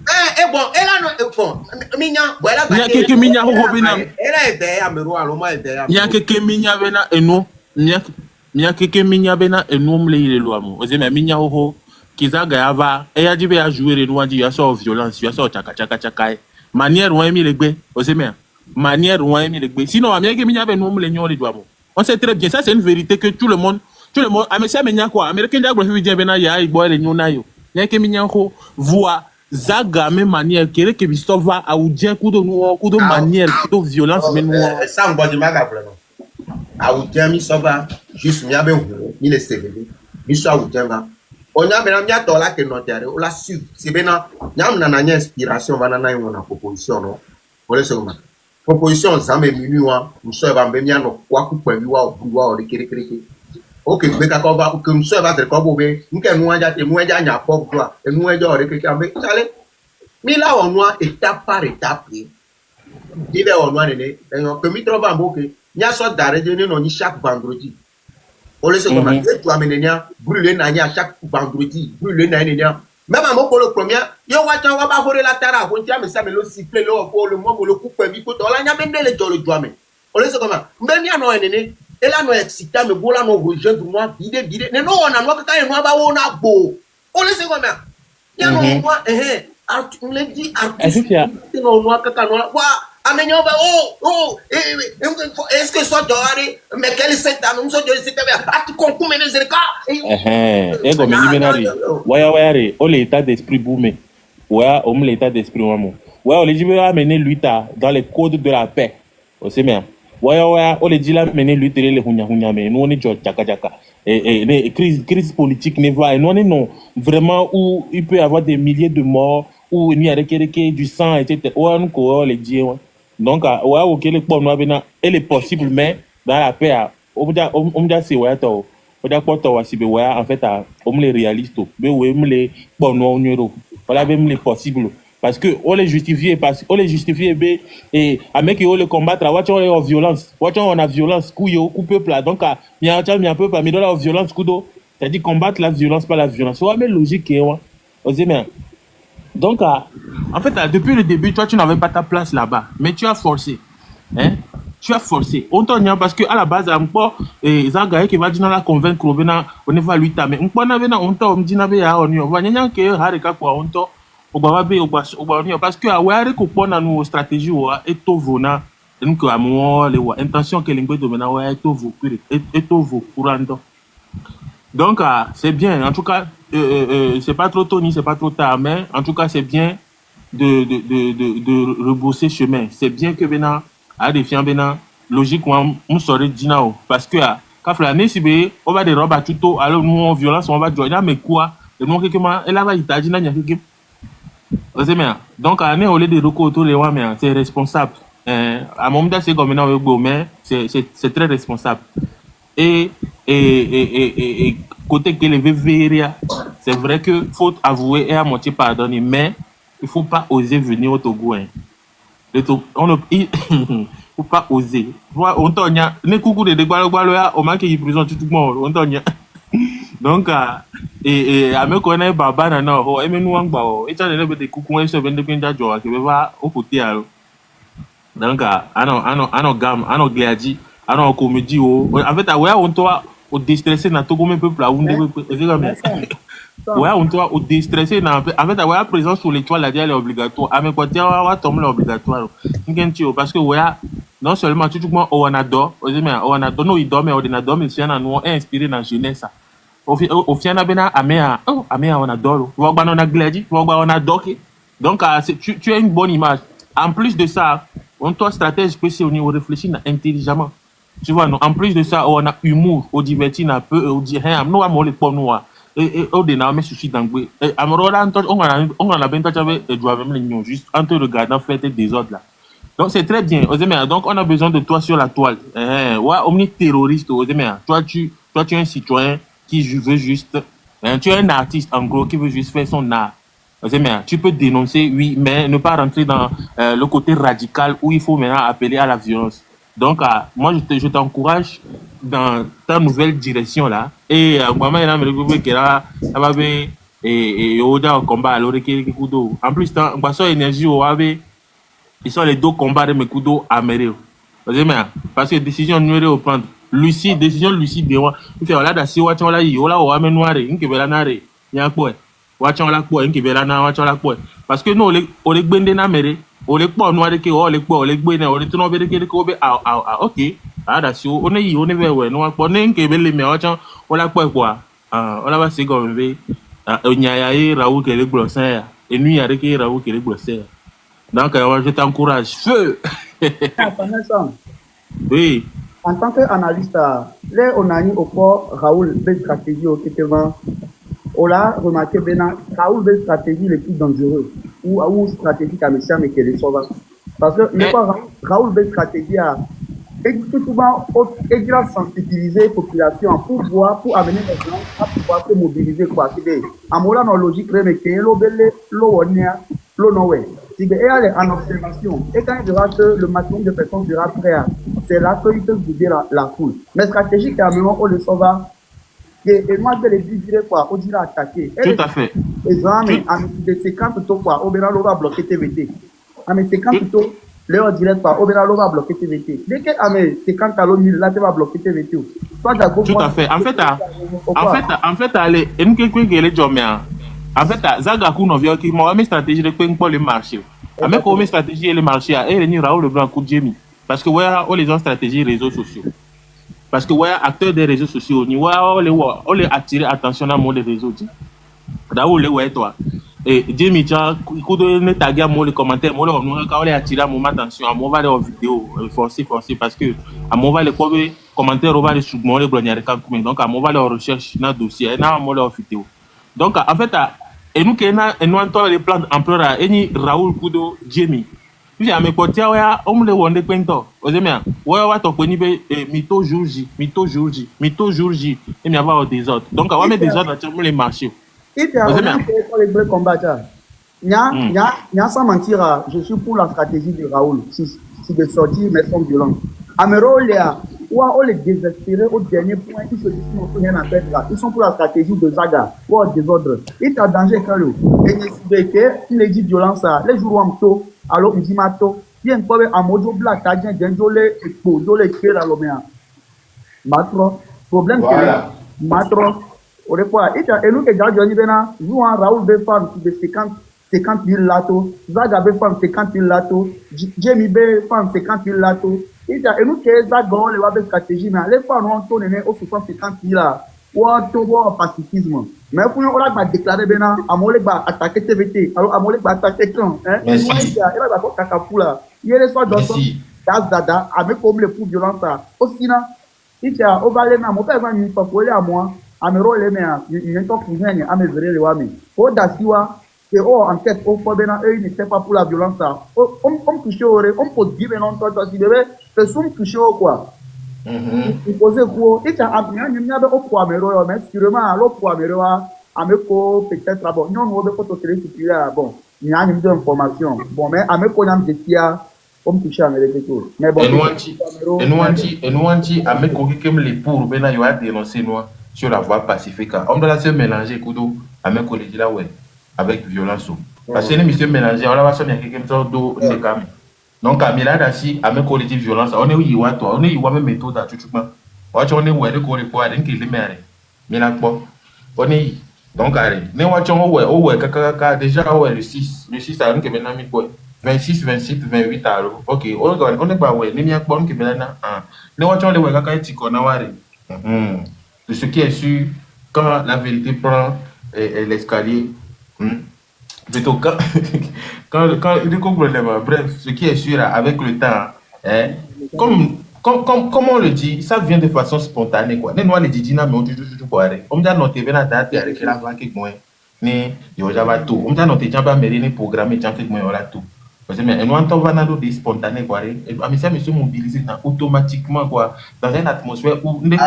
Bon, elle a bon, minya, voilà. Miya keke minya ho bina. Elle est derrière me roi, l'homme est derrière. Miya keke minya bena eno. Miya keke minya bena eno le ile loi mo. Ozeme minya ho. Kizaga yava, eya dibe ya jouer les noirs, ya sort violence, ya sort chaka. Manière ou emi legbe, ozeme. Manière ou emi legbe. Sinon, amia ke minya be nous le nyon les doigts. On sait très bien, ça c'est une vérité que tout le monde, amesa menya quoi, américain da gros vidéo bena ya ibo le nyon na yo. Ya ke minya ho voix Zaga même manière kere ke bistova a udien kudo manière, kudo violence men nous. Ça on boit maga vraiment. A udien mi sova juste mi abe ni le CV. Mi so a udien ga. Onya bena mi atola ke no tiare, o la su, c'est bena nyam na nya inspiration bana na yon na proposition no. Ole se ma. Proposition zambe minuwa, mso ba mbemia no kwa ku pẹ̀lú wa obuwa o kere. Okay, be ka ko ba o ke mso ba tre ko bo be, nke nu aja te mu aja nya fo do a, enu aja o kere ambe chale. Mi la onwa étape par étape. Dibe onwa ne, que mi trova mboke, nya so dare de no ni chaque vendredi. Ole se comment tu amènes nya brûler na nya chaque vendredi, brûler na nya. Même à mon le premier, yo wacha wa ba hore la tara, on tia me ça me le siffler le pour le moment le coup permis ko to la nya bende le jolo doame. Ole se comment même ya no enene, et là no excité me bola no rejoindre moi vide. Ne no on a no ka no ba wona bo. Ole se comment ya no moi on le dit artiste. No no ka no wa amenyo ba est-ce que ça doare mais quel c'est nous so doare c'est que concours mener ego mengi benari waya re o l'état d'esprit boumé waya o l'état d'esprit wamo waya o le jibe amener lui dans les codes de la paix o c'est bien waya o le dit la mener lui le hunya mais nous on est chaka et crise politique ne va et nous on est non vraiment où il peut y avoir des milliers de morts où il y a du sang etc on ko le dit donc ouais ok le pont noir elle est possible mais dans la paix on c'est ouais to on da porte wa sibe ouais en fait on les réaliste mais ouais les pont noir euro voilà même les possible parce que on les justifie et à mec on le combattre watch on violence watch on a violence coup peuple là donc il y a un peu pas mais dans la violence coup d'eau c'est-à-dire combattre la violence pas la violence ouais mais logique hein osez bien. Donc, en fait, depuis le début, toi, tu n'avais pas ta place là-bas. Mais tu as forcé. Hein? Tu as forcé. On t'en a parce qu'à la base, Zaga qui va dire la convaincre, on va lui tamer. On t'a dit, on va dire que Harika quoi, on t'a parce que ouais, qu'on a nos stratégies et tout vona donc à moi les intention que l'ingé de maintenant ouais et tout vos courant. Donc, c'est bien. En tout cas, c'est pas trop tôt ni c'est pas trop tard, mais en tout cas, c'est bien de rebrousser chemin. C'est bien que maintenant, à défiant maintenant, logiquement, on serait dinao. Parce que, quand l'année, si on va des robes à tout, alors nous, en violence, on va joindre, mais quoi? Le nom quelque chose, et là, il t'a dit, donc, à l'année, au lieu de recours autour de moi, c'est responsable. À mon moment, c'est comme maintenant, mais c'est très responsable. Et côté que les VVRIA, c'est vrai que faut avouer et à moitié pardonner, mais il faut pas oser venir au Togo. Hein. On ne faut pas oser. On t'en a les coucou de dégualoya au manque qui présente tout le monde. On t'en a donc et à me connaître baba nana ho et me nous angba ho et ça ne des coucou et se vendre bien d'ajoa qui va au côté alors donc ano gliadi ano comédie en fait ouais on doit au déstresser na Togo même peuple là on ouais on doit au déstresser na en fait ouais présence sur l'étoile là est obligatoire à me côté on tombe obligatoire parce que ouais non seulement tout le monde on adore nous il dort mais on adore mais c'est un nous inspiré dans jeunesse ça au final bena amea on adore on a gladi on adore donc tu as une bonne image en plus de ça on doit stratège spécial on réfléchit intelligemment tu vois non en plus de ça on a humour on divertit un peu on dit rien nous on les pour nous au dénard, mais souci d'anglais. Amorola, on a bien touché et doit même les juste en te regardant faire tes désordres là. Donc c'est très bien. Donc on a besoin de toi sur la toile. Ouais, omni terroriste. Toi tu es un citoyen qui veut juste. Tu es un artiste en gros qui veut juste faire son art. Tu peux dénoncer, oui, mais ne pas rentrer dans le côté radical où il faut maintenant appeler à la violence. Donc, moi, je t'encourage dans ta nouvelle direction là. Et moi, il y a un qui là, et au combat, alors en plus, dans énergie, ils sont les deux combats de mes coups à Méré. Parce que décision numéro à prendre. Lucide, décision lucide de moi. Il fait là, d'assis, watch là, il y a là, on va noir, il y a nare, il y a quoi. Watch là, quoi, il y a là, watch là, quoi. Parce que nous, on les bende na Méré, on les pas noir, on les pas, on les bende, on les tourne vers les cobe, ok. Ah, d'assis, on est vers ouais, nous, on est qui veut les mais watch, on la quoi. On la va se gommer. Il y a Raoul qui est le glossaire, et nous, il y a qui Raoul qui est le glossaire. Donc, je t'encourage. Feu! Oui. En tant qu'analyste, là, on a eu au corps Raoul, belle stratégie au Kétévan. On l'a remarqué, Raoul, belle stratégie le plus dangereux. Ou stratégie à monsieur, mais qui est le sauveur. Parce que, mais quoi, Raoul, belle stratégie à. Et tout souvent, il a sensibilisé la population pour voir, pour amener les gens à pouvoir se mobiliser. Quoi. À mon avis, logique, mais que l'eau, si elle est en observation, et quand il verra que le maximum de personnes sera prêt, c'est là qu'il peut guider la foule. Mais stratégique, à un moment, on le saura. Et moi, je vais le dire, quoi, on dira attaquer. Tout à fait. Et ça, mais à mes 50 tours, quoi, on va bloquer TVT. À mes 50 tours, Léon direct, quoi, on va bloquer TVT. Dès que à mes 50 talons, là, tu vas bloquer TVT. Tout à fait. En fait, allez, et nous, quelqu'un qui est le job, en fait, Zagakou n'a vu qu'il m'a mis stratégie de pour le marché. Avec comme stratégie le marché, et il y a le blanc coup de Jamie. Parce que voilà, on les a stratégie réseaux sociaux. Parce que voilà, acteurs des réseaux sociaux, on les attirer attention à mon réseaux. D'abord, les ouais, toi. Et Jamie, tu as tagué à moi les commentaires, moi, on les attirer à mon attention, à mon va les vidéo, forcé, parce que à mon va les commentaires, on va les sous-moi les blognaires, donc à mon va les recherche dans le dossier, et à mon les vidéo. Donc, en fait, et nous, nous avons les plans d'ampleur, et nous, Raoul Kudo, Jamie. Puis, à mes côtés, on me le wonde quento. Vous aimez, ouais, on connaît, mytho jour J, et nous avons des autres. Donc, on va mettre des autres dans les marchés. Et puis, on les combattre. Sans mentir, je suis pour la stratégie de Raoul, si de sortir, mais sans violence. Amero, on les désespérés au dernier point, ils se disent qu'ils rien à faire là. Ils sont pour la stratégie de Zaga, pour des ordres. Ils sont en danger quand même. Et ils les disent violence, les jours où on tôt, alors on dit mato, bien quoi, à modo black, t'as dit, les époux, les clés à l'homme. Matro, problème que les matro, on est quoi, et nous, que Jadjoni Bena, nous, Raoul Befan, c'est de 50 000 lato, Zaga Befan, 50 000 lato, Jamie Befan, 50 000 lato. Et nous, que Zaga, les wabes stratégie, mais les femmes ont tourné au 50 000 là, ou en pacifisme. Mais pour nous, on a déclaré, Bena, à mon va attaquer TVT, alors à mon va attaquer quand, hein, il va pas Kakafou là. Il y a les soirs dans son Dada, avec comme les pour violence là. Aussi, là, il y a au Valais, mon père va nous faire à moi, à mes rôles, il y a un cousin, à mes vrais, les wamis. Au Dassiwa, que enquête au Pobena, eux, ils n'étaient pas pour la violence. On touche au ré, on peut dire, mais non, toi, si bébé, c'est soum touché au quoi. Il posait quoi. Et ça a bien, il y avait au poiméro, mais sûrement, au poiméro, à mes co, peut-être, bon, non, on veut photo télé supérieure, bon, il y a une information. Bon, mais à mes co, il y a un défi, on touche à mes retours. Mais bon, et nous, à mes co, qui aiment les pour, ben, il y a dénoncé, nous, sur la voie pacifique. On doit se mélanger, Kudo, à mes collègues là, ouais. Avec violence. Parce que les messieurs mélangés, on va se mettre quelque chose de calme. Donc, à Milan, à mes collègues de violence, on est où il y a toi, on est où il y a même méthode à tout le monde. On est où il y a des collègues pour aller qui les mères. Milan, on est donc, allez, nous avons déjà le 6 à l'un qui est maintenant 26, 27, 28 alors. Ok, on est pas ouais, nous avons qui est maintenant. Nous avons les wagaka qui qu'on a de ce qui est sûr, quand la vérité prend l'escalier. Plutôt quand il y a des problèmes, bref, ce qui est sûr avec le temps, comme on le dit, ça vient de façon spontanée, quoi. Nous, les Didina, mais on dit tout quoi. On dit à notre TV, la date, il y a la vague qui est ni yo java tout. On dit à notre jamba, mais les programmes, tiens, qui là tout. Parce que nous, on va dans des spontanés, quoi. Et ça, monsieur mobilisé automatiquement, quoi, dans une atmosphère où on peut dire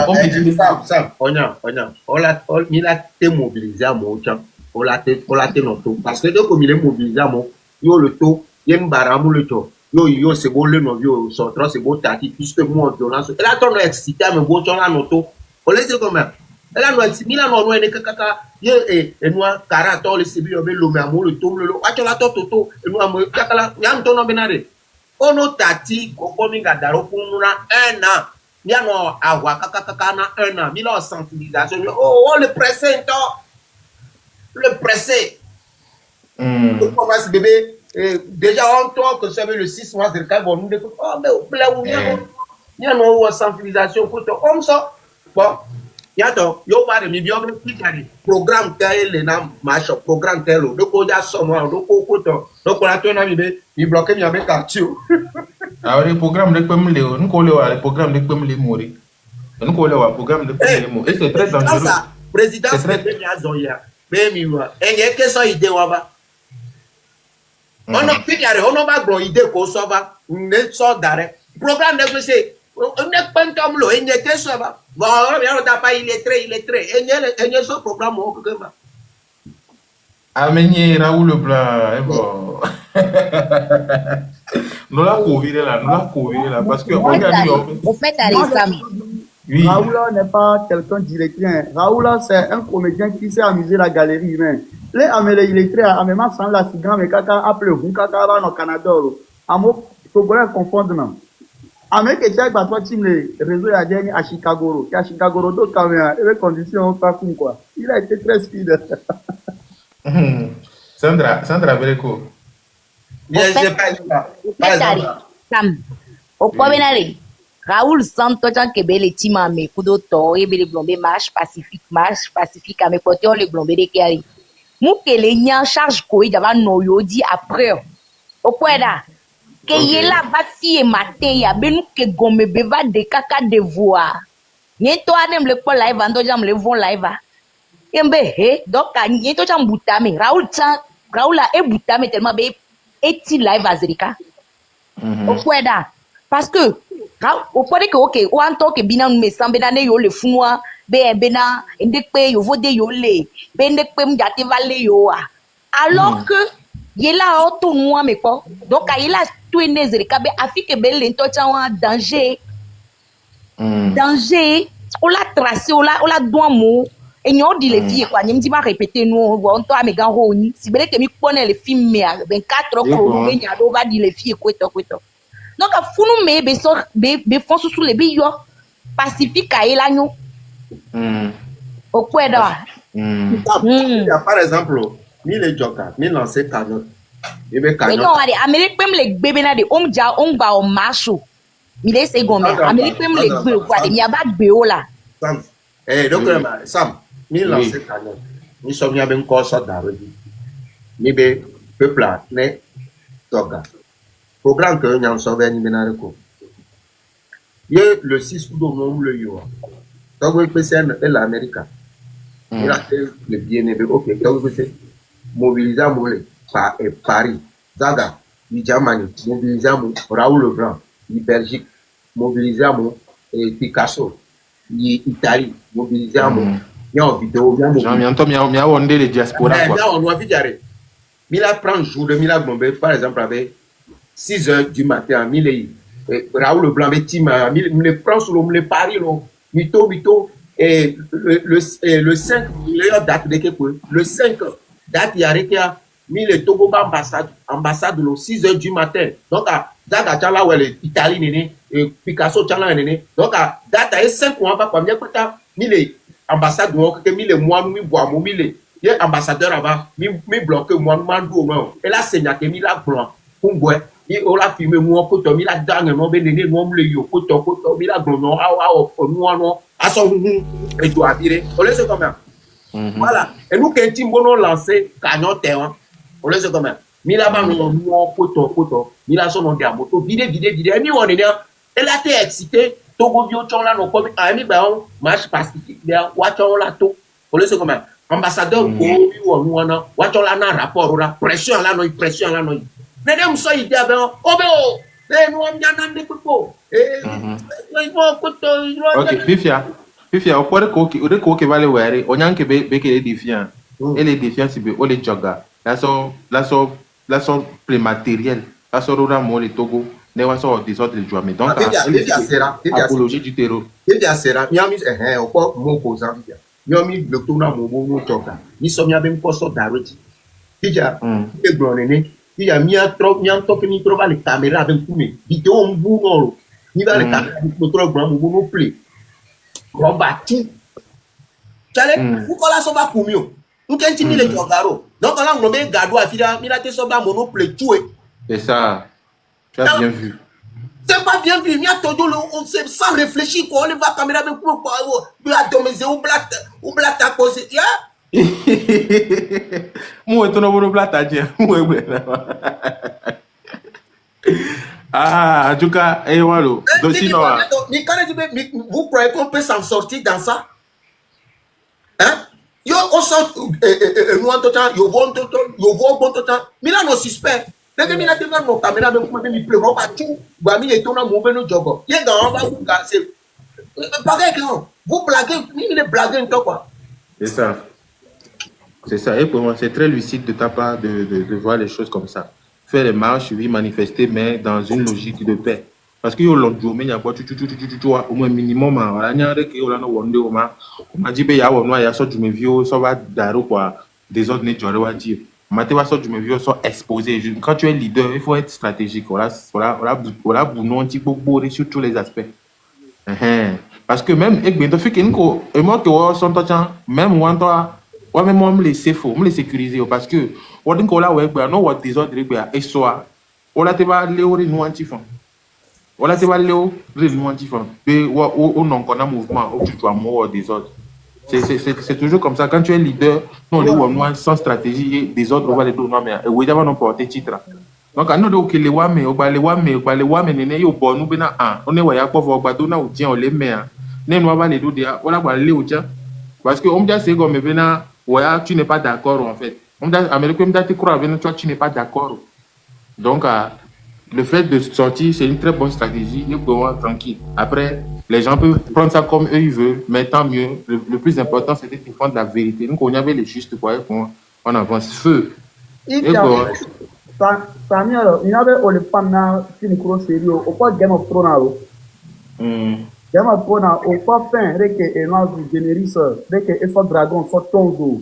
ça, on a été mobilisé à mon champ. On l'a été notre. Parce que comme il est mobilisé à mon, yo le taux, il y a un baramou le taux. Yo, c'est beau le nom, yo, sortant, c'est beau tati, puisque moi, on a. Et là, on a excité à me beau, on a notre. On laisse comme ça. Et là, on a excité, là, on a un kaka, yo, et nous, 40 ans, le CB, on a le amour, le tom, le on a toto, et nous, on a kaka, il y a un ton benare. On a tati, conforme à Daro, pour nous, 1 an. Il y a un kaka, 1 an, il y a une sensibilisation. Oh, le pressé, le pressé. Pourquoi ce bébé? Déjà, on trouve que ça veut le 6 mois, c'est le cas, bon, nous disons, oh, mais au là où il y a une sensibilisation, comme ça. Bon, il y a donc, il y a des millions de programme tel, les noms, machin, programme tel, donc on a somme, donc on a tout un ami, il bloque, il y a un quartier. Alors, le programme de Pemle, nous collons le programme de Pemle Mori. Nous collons le programme de Pemle Mori. Et c'est très dangereux. Président, c'est très dangereux. Mais, il y a que ça, idée, on a fait on a pas idée qu'on soit va ne sort d'arrêt programme de monsieur on n'est pas comme l'eau il n'était ça va bon on n'a pas il est très et il y a ce programme que va amener Raoul Blanc bon nous la couvrir là parce que on au fait Sam oui. Raoul n'est pas quelqu'un d'illettré. Raoul, c'est un comédien qui s'est amusé la galerie humaine. Les amélés illettrés, à même sans la cigarette, mais kaka appelé ou kaka va au Canada. Amo, tu pourrais confondre non. Amérique est avec toi, tu le réseau a gagné à Chicago. À Chicago, d'autres caméras, et les conditions pas comme quoi. Il a été très speed. Sandra Bereko. Bien, je pas. Sam, au point benari. Raoul Santos que belle tima me kudo to e bele blombe marche pacifique à me porter le blombe de kari mu que les nya charge ko i dava no yo di après au point là que yela va si matin ya benu que gombe beva de kaka de voir ni to adem le ko live ando jam le vont live embe he donc ni to jam butame Raoul a e butame tellement be eti live azerika au point là parce que au point que ok ou en tant que bina me semble d'ané yo le funwa be bena ndekpe yo vode yo le be ndekpe mjate vale yo alors que yela auto moi me ko donc yela tout nezere ka be afike be le to chawa danger on l'a tracé on l'a doit mot et nous dit les filles quoi nyim dit pas répéter nous on to ame gan roni si bele que mi connaît les films mais 24 chrono me nya do va dire les filles quoi donc à funu me be fonso sous les billes pacifique à elanyo au quoi là par exemple ni les joker ni lancer canon et be canon mais non allez Amérique même les bébés na de omja omba o macho mi les secondes Amérique même les bébés quoi de mi aba beo là Sam donc Sam ni lancer canon ni sommes ya ben ko so da rodi ni be peuple ne toga programme que nous avons sauvé ni benare ko ye le 6 août on le yo donc we pesen et l'Amérique il a fait le bien aimé ok donc c'est mobiliser le Paris Zaga du Germany mobiliser Raoul Leblanc du Belgique mobiliser et Picasso du Italie mobiliser il y a une vidéo Jean on les diaspora quoi on doit dire Mila prend jour de Mila Gombe par exemple avec 6h du matin, Raoul Leblanc, le France, le Paris, Mito, et le 5, date de quelque le 5, date, il y a le Togo ambassade, le 6h du matin. Donc, date, à où est l'Italie, Picasso, donc, date, à 5 mois, pas bien, mille ambassade, mille mois, nous, bois, mille, il y a ambassadeur avant, mi bloqué, moi, mandou, et là, c'est que Mila Blanc, pour il a filmé moi koto mi la dangue no be nene no mle yo koto mi la glono no a son et doit virer on laisse comme ça voilà et nous quand timbono lancer canon terrain on laisse comme ça mi la ba no koto mi la son on dia moto vide mi on est Elle a été excitée. Togo vio là non comme ami ben marche pacifique là watchon là to. Pour le comment ambassadeur ko bi wo nu wana watchon là na rapport là pression là non pression là non. Mais dem so idée ben obe o. Eh nous on bien nan de popo. Ok, Fifia, o ko ke vale were, o nyan ke be ke défiant. Elle est défiant si be o le joga. La so prématériel. La so rora mo le Togo. Ne wa so désordre de joie mais donc apologie du terreau. Fifia sera, miami o ko mo ko za Fifia. Miami le tourna mo mo joga. Ni so mia ben ko so daroti. Fifia, e glonene. Fifia mia to que ni trova le caméra avec tout vidéo mbu no. Ni va le caméra mo tro grand mo no play. Roba tout. Chale, ou kola so ba kumio. Ou kenti ni le jogaro. Donc là on be gado afira, mi la te so ba mo no play tout. C'est ça. Tu as bien vu. C'est pas bien vu. On sait sans réfléchir. On les voit caméra avec nous. On a domesé ou blatte à cause. Moi, tu n'as pas de blatte à dire. Ah, en tout cas, voilà. Donc, sinon. Vous croyez qu'on peut s'en sortir dans ça? Hein? Yo, on sort. Nous, en tout temps, yo, bon, tout temps. Mais là, nos suspects. Dès mina te no caméra be kuma mi play roba tout ba mi eto na mo be no jogo ye ga on va vous casser pareil que vous blaguez ni les blagues en quoi c'est ça et pour moi c'est très lucide de ta part de voir les choses comme ça faire les marches oui manifester mais dans une logique de paix parce que yo l'autre jour mais il y a pas tu au moins minimum voilà nya re que on a wonde o ma dit be ya wonu ya so du me vieux so va daro quoi des autres ne jore wa dire du me vieux sont exposés. Quand tu es leader, il faut être stratégique. Voilà, bon, sur tous les aspects. Parce que même, même moi, me laisser faux, me laisser sécuriser. Parce que, on dit qu'on a non, on désordre, et soit, on a te va léo, nous antifons. On a te va léo, nous antifons. Et on a un mouvement, où tu dois mourir désordre. C'est toujours comme ça. Quand tu es leader, nous, on sans stratégie, des autres, on va les donner, mais oui, d'abord, on porte titre. Donc, on a dit que les wame, on va les wame, nous, on est waya pour voir, on tient, on les met. Nous, on va les donner, on va les donner. Parce que, on me dit, c'est comme, ouais, tu n'es pas d'accord, en fait. On me dit, Américain, me dit, tu crois, toi, tu n'es pas d'accord. Donc, le fait de sortir, c'est une très bonne stratégie, nous pouvons tranquille. Après, les gens peuvent prendre ça comme eux ils veulent, mais tant mieux. Le plus important, c'était de défendre la vérité. Donc, on avait les justes pour on avance. Feu. Samuel, il y avait les femmes qui sont sérieux. Au quoi Game of Thrones? Game of Thrones, au quoi fin, et non, généris, et faut dragon, faut tonzo.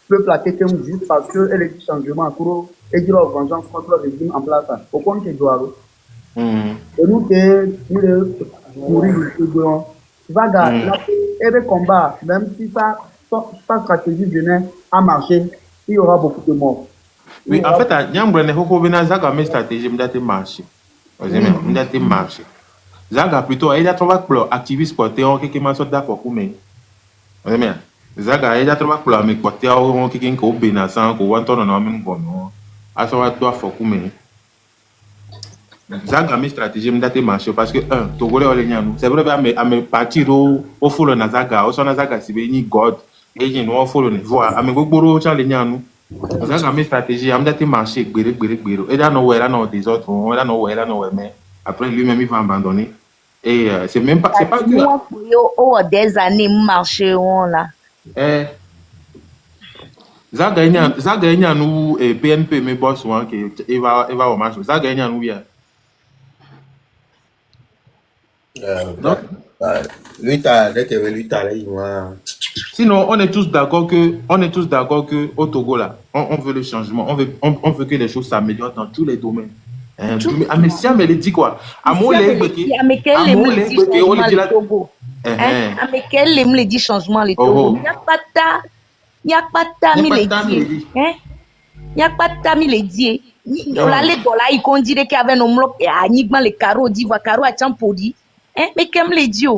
Peuple a quelqu'un juste parce que elle est changement, et dire vengeance contre le régime en place. Au quoi que doit. Et nous, Zaga, et le combat, même si sa stratégie venait à marcher, il y aura beaucoup de morts. Oui, en fait, il y a une stratégie qui marché. Marché. Zaga plutôt, il y a trouvé que l'activiste côté, on a quelqu'un qui a fait Zaga, il y a trouvé que l'activiste côté, on a quelqu'un qui a fait Benasan, qui a fait Zaga mes stratégie m'date marché parce que Togolais on les nyanu c'est vrai à me partir au follow na Zaga au son na Zaga c'est béni God et j'ai no follow ne voir à me gogboro cha les nyanu Zaga mes stratégie m'date marché gbere et là no des autres on là no mais après lui-même il va abandonner et c'est même pas c'est pas que au des années marché on là Zaga nyanu et PNP mes boss one qui il va au marché Zaga nyanu bien. Donc, sinon, on est tous d'accord que au Togo là, on veut le changement, on veut que les choses s'améliorent dans tous les domaines. Mais si on me dit quoi? Quel dit changement le Togo? Il n'y a pas de temps, il dit. On allait dans là, il dirait qu'il y avait nos blocs et à Nigman les carreaux, dit va carreau à Champodi. Mais comme les dieux,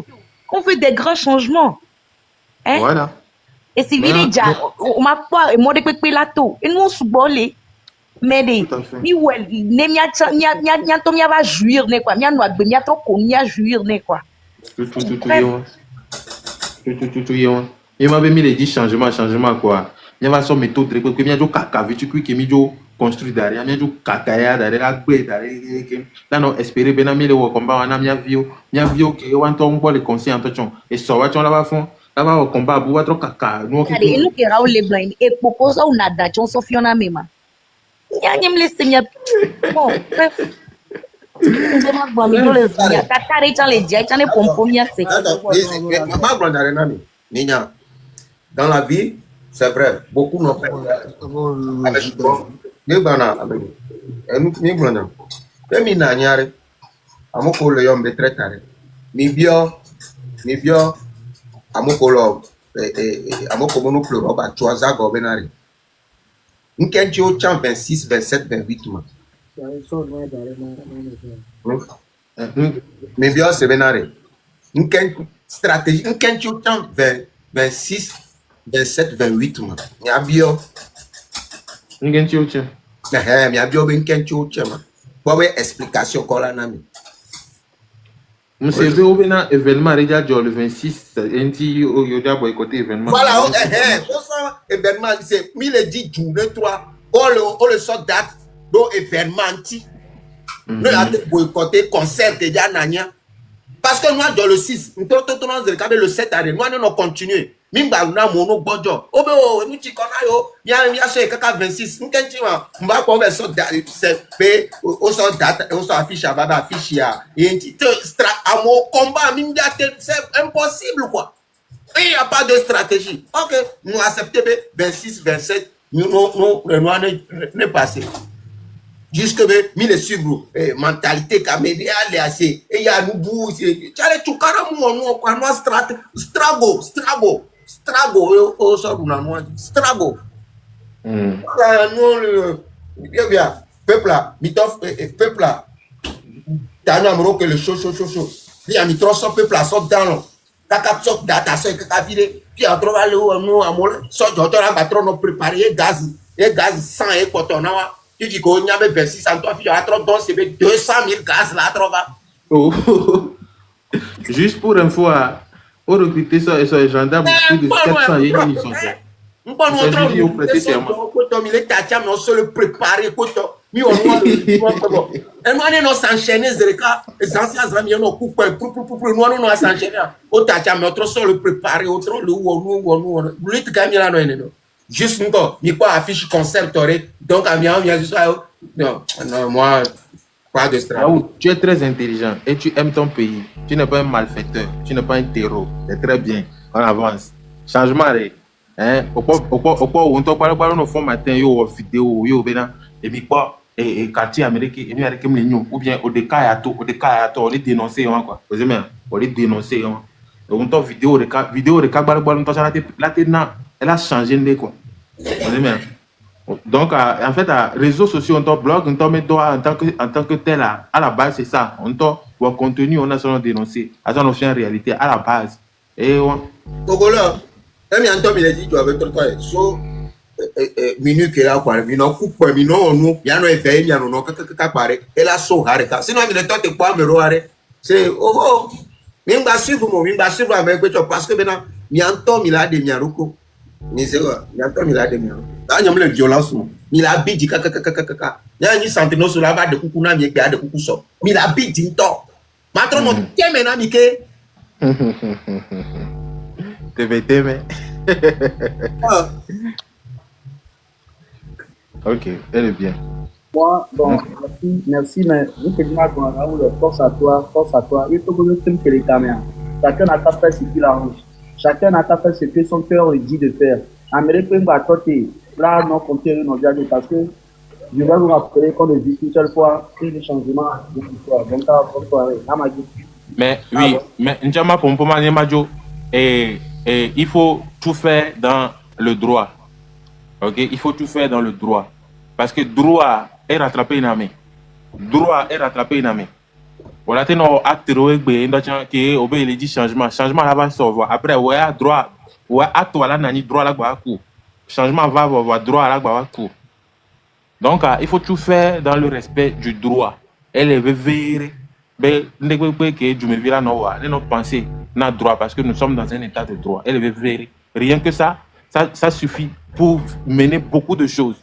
on veut des grands changements. Voilà. Et si vous déjà, on m'a pas, moi de quoi plateau, et nous on se bolé. Mais Tout à fait. mi ouais, ne mia to mia va jouir ne quoi, mia no agbe mia to ko mia jouir ne quoi. Bref, Il m'a mis les 10 changements quoi. Il va sur méthode que il y a du caca, tu que mi jo construit derrière, il y a du caca derrière la gbé derrière. Là non espérer ben ami le combat on a mia vio que on tombe pour les conseils en tension et ça va tu là va fond là va au combat pour être caca. Nous allez, et nous qui raoul les blancs et propose ou nada, on sofiona mema. Nya nyem laisse mia. Bon, bref. Ndema bon mi dole mia, kakare chan le dia, chan le pompo mia c'est. Dans la vie, c'est vrai, beaucoup n'ont pas. Nkenchi Ochan 26, 27, 28 mois. Mais bien, c'est Benare. Stratégie. Nkenchi Ochan 26, 27, 28 mois. Il y a bien. Ngenchi Ochan. Il y a bien Nkenchi Ochan. Pour avoir explication qu'on a nami. Monsieur Véo Bena événement déjà le 26 NT Yoda boycotté événement. Voilà, événement, c'est 1010 journée 3. On le sort date, donc événement anti. Nous avons boycotté concert déjà Nanya. Parce que moi, dans le 6, nous avons le 7 année, nous avons continué. Mimba na mono bojo. Obe nous ti kona yo. Mia so kaka 26. Nkenchi wa. Mba ko be so c'est pe o so date, o so affiche baba affiche ya. Enti amo combat minga c'est impossible quoi. Il n'y a pas de stratégie. OK, nous acceptons 26 27 nous ne passé. Jusque mi le suivre mentalité camélia les assez et ya nous bou c'est chale tukara mo kwa no strago o so na no strago non bien peuple là mitof peuple là tana mro que le chaud il y a mitro so peuple là so dans kaka so data so kaka vide puis on trouve le no amol so joto la patron no préparer gaz sang et coton na tu dis qu'on y avait 26 en toi, puis il y a trop donc c'est 200 000 gaz là, trop va. Oh. Juste pour info, on recruter ça et ça gendarme plus de 700 et ils sont là. On se le préparer, mais on doit s'enchaîner, les anciens amis, on coupe, nous s'enchaîner. On le préparer, on le juste encore, il n'y a pas affiche concert, donc non, moi, pas de stratégie. Tu es très intelligent et tu aimes ton pays. Tu n'es pas un malfaiteur, tu n'es pas un terreau. C'est très bien, on avance. Changement, hein? Au point où on te parle de fond matin, yo vidéo, yo bena, et puis quoi, et quartier américain, ou bien au décayato, on les dénoncer, quoi. Vous aimez, on les dénoncer, donc ton vidéo de là, elle a changé de quoi. Donc, en fait, réseaux sociaux, on t'a blog, on t'a mis en tant que tel, à la base, c'est ça. On t'a contenu, on a seulement dénoncé. À ça, on fait en réalité, à la base. Et on. Togola, il a dit, tu avais toi, so, minute que là, quoi, il coupe, il y a un effet, il y a un caparé, et là, so, hareka. Sinon, il est temps de quoi me roare. C'est, oh, il va suivre avec toi, parce que maintenant, il y a un temps, il a des miarouko. Mais c'est quoi? Il y a un temps, il a des miarouko. Là, il y a une violence. Il a bidi, kaka. Il y a une centenaire sur la base de coucou, il y a de coucou so. Il a bidi, temps. Maintenant, mon thème est amicé. T'es Ok, elle est bien. Moi, bon, merci, mais nous te disons force à toi. Il faut que nous tenions que les caméras. Chacun n'a qu'à faire ce qu'il arrange. Chacun n'a qu'à faire ce que son cœur lui dit de faire. Amérique peut me côté. Là, non, compter nos dialogues parce que je vais vous rappeler qu'on ne vit qu'une seule fois et les changements de l'histoire. Donc, bonne soirée. Mais oui, mais N'Djama Pompoma Nemajo, il faut tout faire dans le droit. Ok, il faut tout faire dans le droit. Parce que droit est rattrapé une amie. Droit est rattrapé une amie. Voilà, tu as un acte qui est obéi les 10 changements. Changement là-bas, ça va. Après, ouais, droit. Ouais, acte là, nani droit là-bas, coup. Changement va avoir droit là-bas, coup. Donc, il faut tout faire dans le respect du droit. Elle est vérée. Mais notre pensée n'a droit parce que nous sommes dans un état de droit. Elle est vérée. Rien que ça suffit pour mener beaucoup de choses.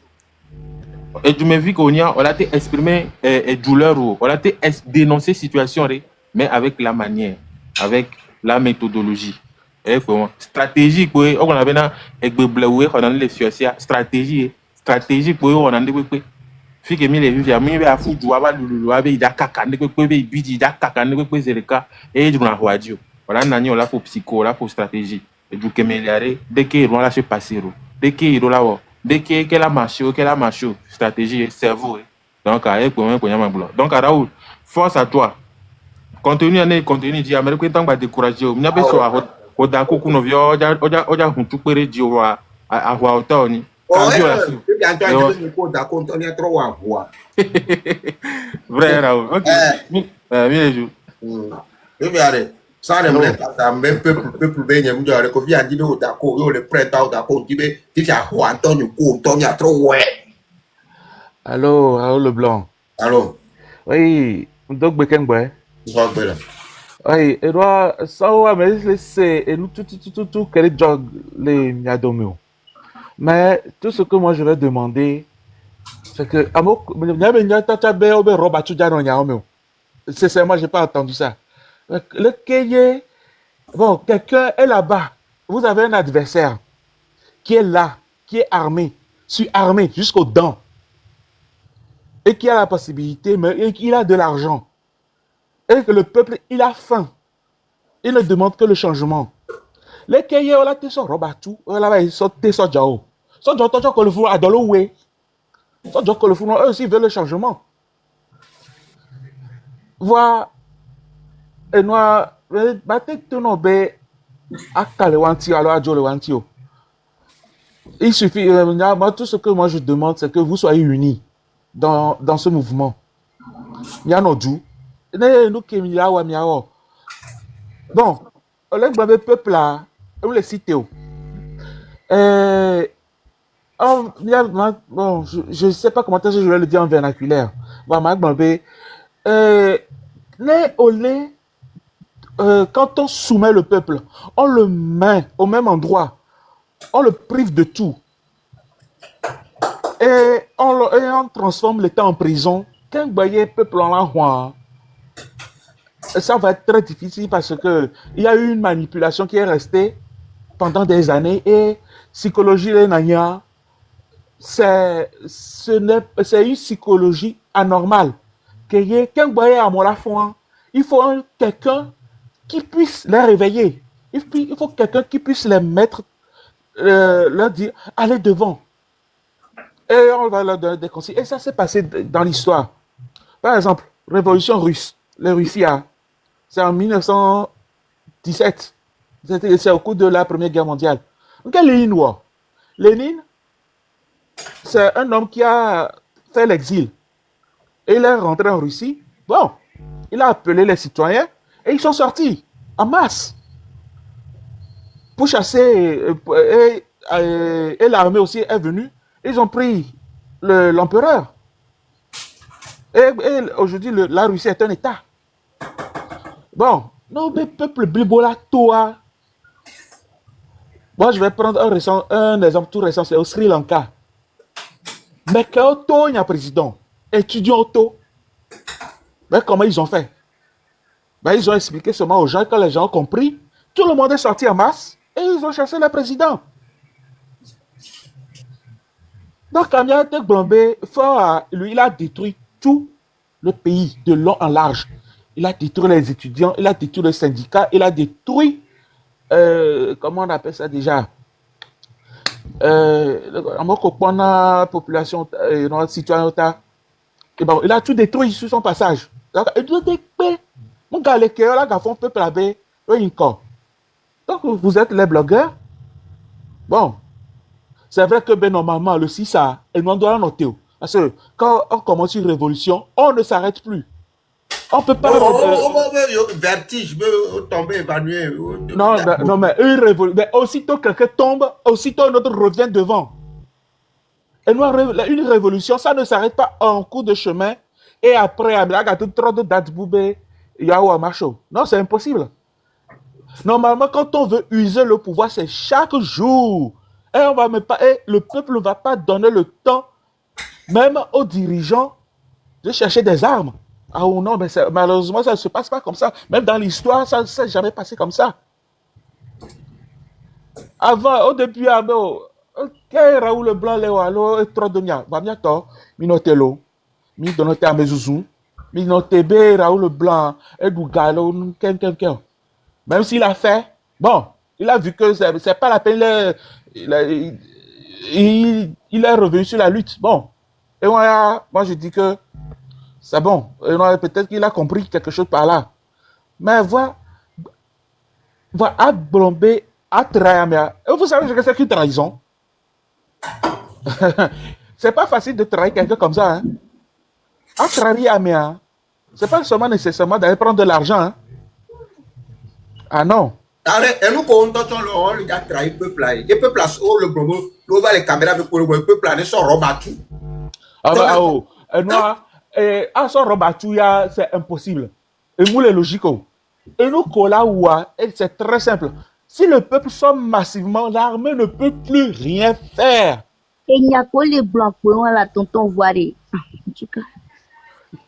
Et je me dis qu'on a été exprimé douleur, on a été dénoncé situation, mais avec la manière, avec la méthodologie. Et stratégie, on avait les stratégie, on a dit fi ke mi le vivre mi be afu du aba lulu abe ida kaka ne kwe be bidi ida kaka ne kwe zereka e du na hwadio wala nani on la pour psycho la pour stratégie et du kemeliare dès que on la se passer dès que il la wo dès que la marche stratégie cerveau donc à pour nyama bulo donc Raoul force à toi contenu di Amérique tant ba décourager o mi be so o da ko kuno vio oja huntu pere di o a hwa otoni. Vrai, Raoul. Ok. Ça ne me pas même peuple bien me dire que vient dire d'accord yo le printemps d'accord tu veux tu as Antonio Antonio trop ouais. Allô, Raoul Leblanc. Allô. Oui, donc Bekengwe. Oui, et toi ça va mais c'est et nous tout quel jog les miadomio. Mais tout ce que moi je vais demander, c'est que c'est ça, moi j'ai pas entendu ça. Le Kenya, bon, quelqu'un est là-bas. Vous avez un adversaire qui est là, qui est armé, surarmé jusqu'aux dents, et qui a la possibilité, mais et qui a de l'argent, et que le peuple il a faim. Il ne demande que le changement. Les Kenya, on a été sur Robatou, on a été sur Jao. Sans Jao, que le fou a dans le way. Sans Jao, que le fou, eux aussi veulent le changement. Voilà. Et nous, il suffit, tout ce que moi je demande, c'est que vous soyez unis dans ce mouvement. Bon, le peuple là, on les cite. Bon, je ne sais pas comment je vais le dire en vernaculaire. Quand on soumet le peuple, on le met au même endroit, on le prive de tout. Et on transforme l'État en prison. Quand vous voyez le peuple en la ça va être très difficile parce que il y a eu une manipulation qui est restée pendant des années et psychologie les nania, c'est une psychologie anormale. Quand vous voyez à mon fond, il faut quelqu'un qui puisse les réveiller. Il faut quelqu'un qui puisse les mettre, leur dire allez devant. Et on va leur donner des conseils. Et ça s'est passé dans l'histoire. Par exemple, révolution russe, la Russie c'est en 1917. C'est au cours de la Première Guerre mondiale. Donc, Lénine, c'est un homme qui a fait l'exil. Et il est rentré en Russie. Bon, il a appelé les citoyens et ils sont sortis en masse pour chasser. Et l'armée aussi est venue. Ils ont pris l'empereur. Et aujourd'hui, la Russie est un État. Bon, non, mais peuple Blibola, toi. Moi, je vais prendre un exemple tout récent, c'est au Sri Lanka. Mais quand il y a un président, étudiant auto, mais comment ils ont fait? Ben, ils ont expliqué seulement aux gens, quand les gens ont compris, tout le monde est sorti en masse et ils ont chassé le président. Donc, Kamia Tekblombe, lui, il a détruit tout le pays de long en large. Il a détruit les étudiants, il a détruit les syndicats, il a détruit, comment on appelle ça déjà? La population, citoyen, il a tout détruit sur son passage. Donc, vous êtes les blogueurs. Bon, c'est vrai que normalement, le 6 on doit noter. Parce que quand on commence une révolution, on ne s'arrête plus. On peut pas. Vertige, tomber, évanouir. Non, mais une révolution. Mais aussitôt quelqu'un tombe, aussitôt un autre revient devant. Une révolution, ça ne s'arrête pas en cours de chemin et après, trop de dates boubé, yaou macho. Non, c'est impossible. Normalement, quand on veut user le pouvoir, c'est chaque jour. Et, le peuple ne va pas donner le temps, même aux dirigeants, de chercher des armes. Ah ou non, mais malheureusement, ça ne se passe pas comme ça. Même dans l'histoire, ça ne s'est jamais passé comme ça. Avant, au début, Raoul le Blanc, Léo, et trop de nia, Bamiato, Minotelo, Minote à Mezouzou, Minotebe, Raoul le Blanc, et Dougalo, quelqu'un. Même s'il a fait, bon, il a vu que c'est pas la peine, il est revenu sur la lutte. Bon, et moi je dis que c'est bon. Peut-être qu'il a compris quelque chose par là. Mais voilà, à blomber, à trahir. Et vous savez ce que c'est qu'une trahison? C'est pas facile de trahir quelqu'un comme ça. Hein? À trahir Amia, c'est pas seulement nécessairement d'aller prendre de l'argent. Hein? Ah non. Et nous, quand on a trahi le peuple, le peuple a le gros, l'on va les caméras avec le peuple, ils sont rebattus. À son rebattu, c'est impossible. Et nous, les logiques. Et nous, c'est très simple. Si le peuple sort massivement, l'armée ne peut plus rien faire. Et il n'y a que les blancs pour la tonton Voiré. En tout cas.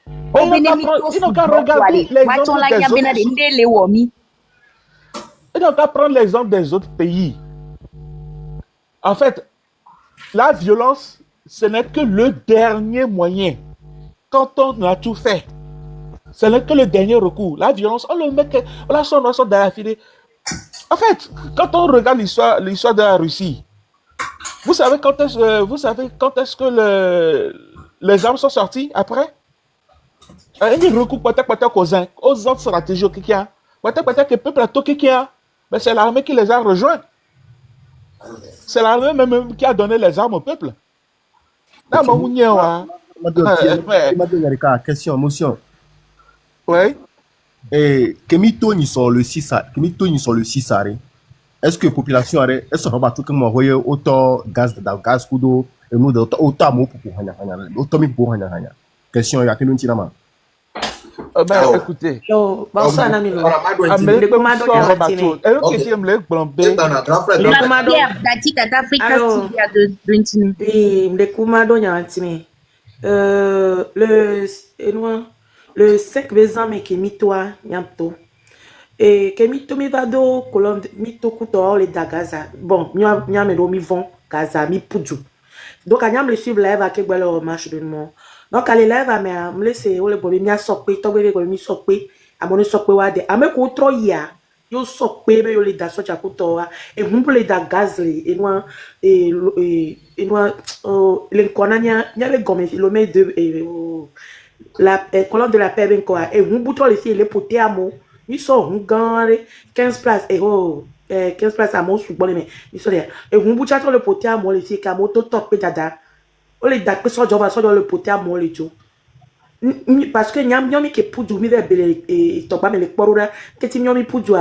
Ils n'ont qu'à regarder ils n'ont qu'à prendre l'exemple des autres pays. En fait, la violence, ce n'est que le dernier moyen. Quand on a tout fait, ce n'est que le dernier recours. La violence, on le met, on la sonne dans la filée. En fait, quand on regarde l'histoire de la Russie, vous savez quand est-ce que les armes sont sorties après? Il recourt peut-être aux autres stratégies qui a. Peut-être que le peuple a tout qui a. Mais c'est l'armée qui les a rejoints. C'est l'armée même qui a donné les armes au peuple. Question, motion. Oui. Et Kemito ni sur le 6 est-ce que la population est ce que tout comme envoyer autant gaz kudo et nous autant mot pour autant mi pour hanya question ya que nous tirama. Écoutez. Bonsoir ami. Le 5 décembre qui mitoa nyamto et que mito mi va do kolon mito kuto le da Gaza bon nyame do mi vont Gaza mi pudu donc anyam le suivre live avec gbelo marche de mo donc aller live a me laisser o le bobi mi asokpe to bebe ko mi sokpe amoni sokpe wa de ame ko tro ya yo sokpe be yo le da soja kuto wa e humpo le da Gaza e no le konanya nyave gomme le me de la colonne de la paix ben quoi et vous bouton ici les potés à mo ils sont gangé 15 places et 15 places à mon sous bon mais ils sont et vous bouton le poté à mo ici ka moto top dada on les dak so job so dans le poté à mo le jo parce que nyam qui pour du mi vers et top pas mais les porura que ti nyam pour du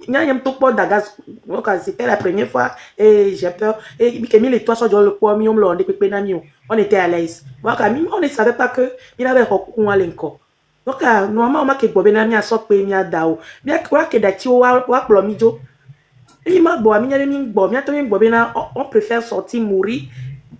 nyam to pas dagas donc c'était la première fois et j'ai peur et que mi les toi so dans le poids mi on le pépé na mi on était à l'aise on ne savait pas que il avait recours à l'encore donc normalement on que bobé na mi a sokpe mi a dao mi a quoi que dati wa plomijo il m'a bo mi mi to mi bobé na on préfère sortir mourir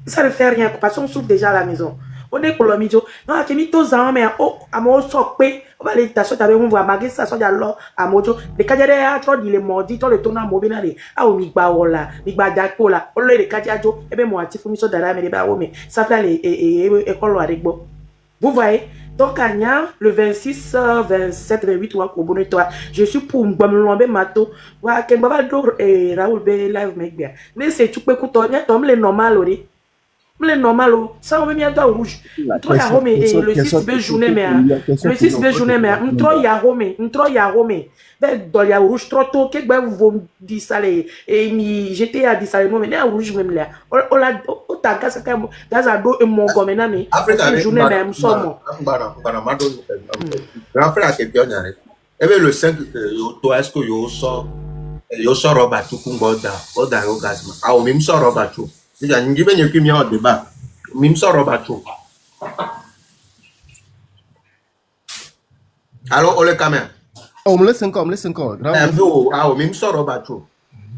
ça ne fait rien parce qu'on souffre déjà à la maison on est plomijo non que mi to zan mais à mon sokpe on va aller t'asseoir avec on va manger ça soit alors à mojo les cadre a trop dit les mordi tout le tourna mobile na a o mi gba wala mi gba dako la o le kadiajo ebe mo ati fún mi so dara me ba wo me ça fait les école arigbo vous voyez donc anya le 26 27 28 wa ko bonne toi je suis pour mbamlombe mato wa ke baba do Raoul be live me gbia mais c'est tu peux ko to nya to le normal ori le normal ça on met bien dans rouge trop ya home et le 6 b journée mais le 6 b journée mais trop ya home ben dans ya rouge trop tôt que ben vous dit ça les et mi j'étais à dit ça le mais rouge même là on la au tanka ça comme dans un dos et mon gomme na mais journée même somme grand frère question nyare et bien le 5 toi est-ce que yo sort roba tout kungoda oda yo gazma ah o même sort roba tout Déjà, nous devons nous mettre en débat. Même ça, Robacho. Alors, on le caméra. On me laisse encore. Même ça, Robacho.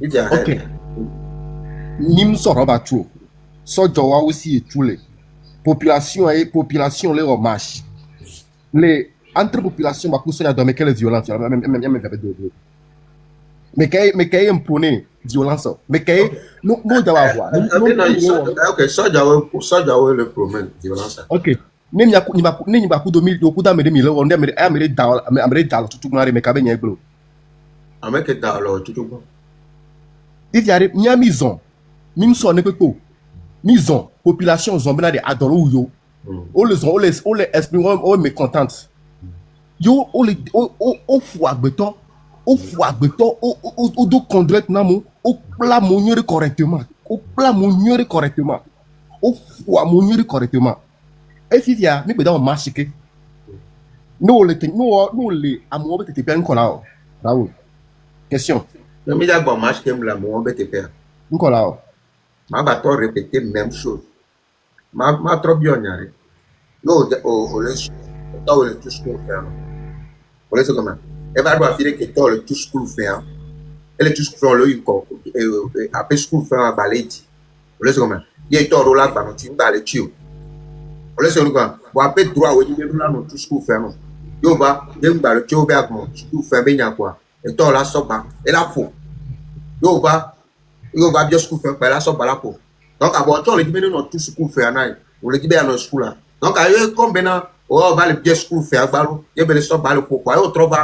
Ok. Nim soro ba tro. So jowa aussi et tous les population les remarches. Les entre population ba kuso ya do mais quelle violence même mais kay imponer violence mais kay no dawa voir. Ok, ça jawo le problème violence. Ok. Nem ya ni ba ku do mil do ku da me de mil on de me dal tout mari me kabe nyeglo. Avec dalo tout. Il y a une maison. Même si on ne peut pas. Maison, population, zombie, de adoro ou yo. On les exprime, on est mécontente. Yo, on foie béton, on doit conduire namo, on plat monure correctement. On plat monure correctement. On foie monure correctement. Et si il y a, mais dans marché que. Nous, les amours, tu bien qu'on Raoul. Question. Le média bon match qui aime l'amour, on va te faire. Nicolas. Ma bateau répéter même chose. Ma trop bien nyari. Yo o le tout ce qu'on fait. On laisse comment. Elle va doit filer que toi le tout ce qu'on fait. Elle tout ce qu'on fait le encore après ce qu'on fait à baleti. On laisse comment. Il y a toi là par nous tu vas le tuer. On laisse comment. Bon après droit oui il là nous tout ce qu'on fait non. Yo va il va le tuer avec moi. Tout fait bien quoi. Et toi là ça pas. Et là faut. Yo va bien ce qu'on fait par là ça pas là pour. Donc à bon temps les dit nous tout ce qu'on fait là. On le dit bien dans school là. Donc à eux comme maintenant on va le bien ce qu'on fait à ballon. Il y a ça balle pourquoi on trouve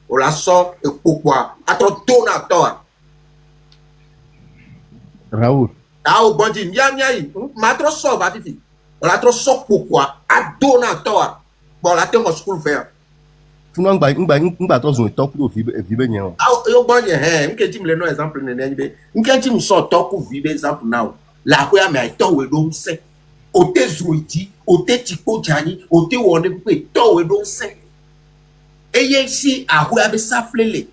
on la sort et pourquoi à trop tourner à toi. Raoul. Ah au bon dit ma trop sort va fifi. On la trop sort pourquoi à donner à toi. Bon là tu mon school faire. Funa ngba to zon top do vibe nyen. Ah yo bon je m'ke ti me le no exemple ne nbe. M'ke ti me so top vibe exemple now. La ko ya me to we don se. O te zuiti, o te tipo jani, o te wone pe to we don se. Eye si a ko ya be saflele.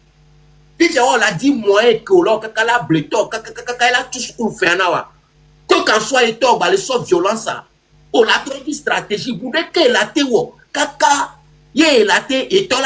Puis on l'a dit moyen que lo kaka bleto kaka la tout ce qu'on fait na wa. Quand qu'en soit et to ba le so violence ça. On a trouvé stratégie pour que la te wo kaka ye la te et to la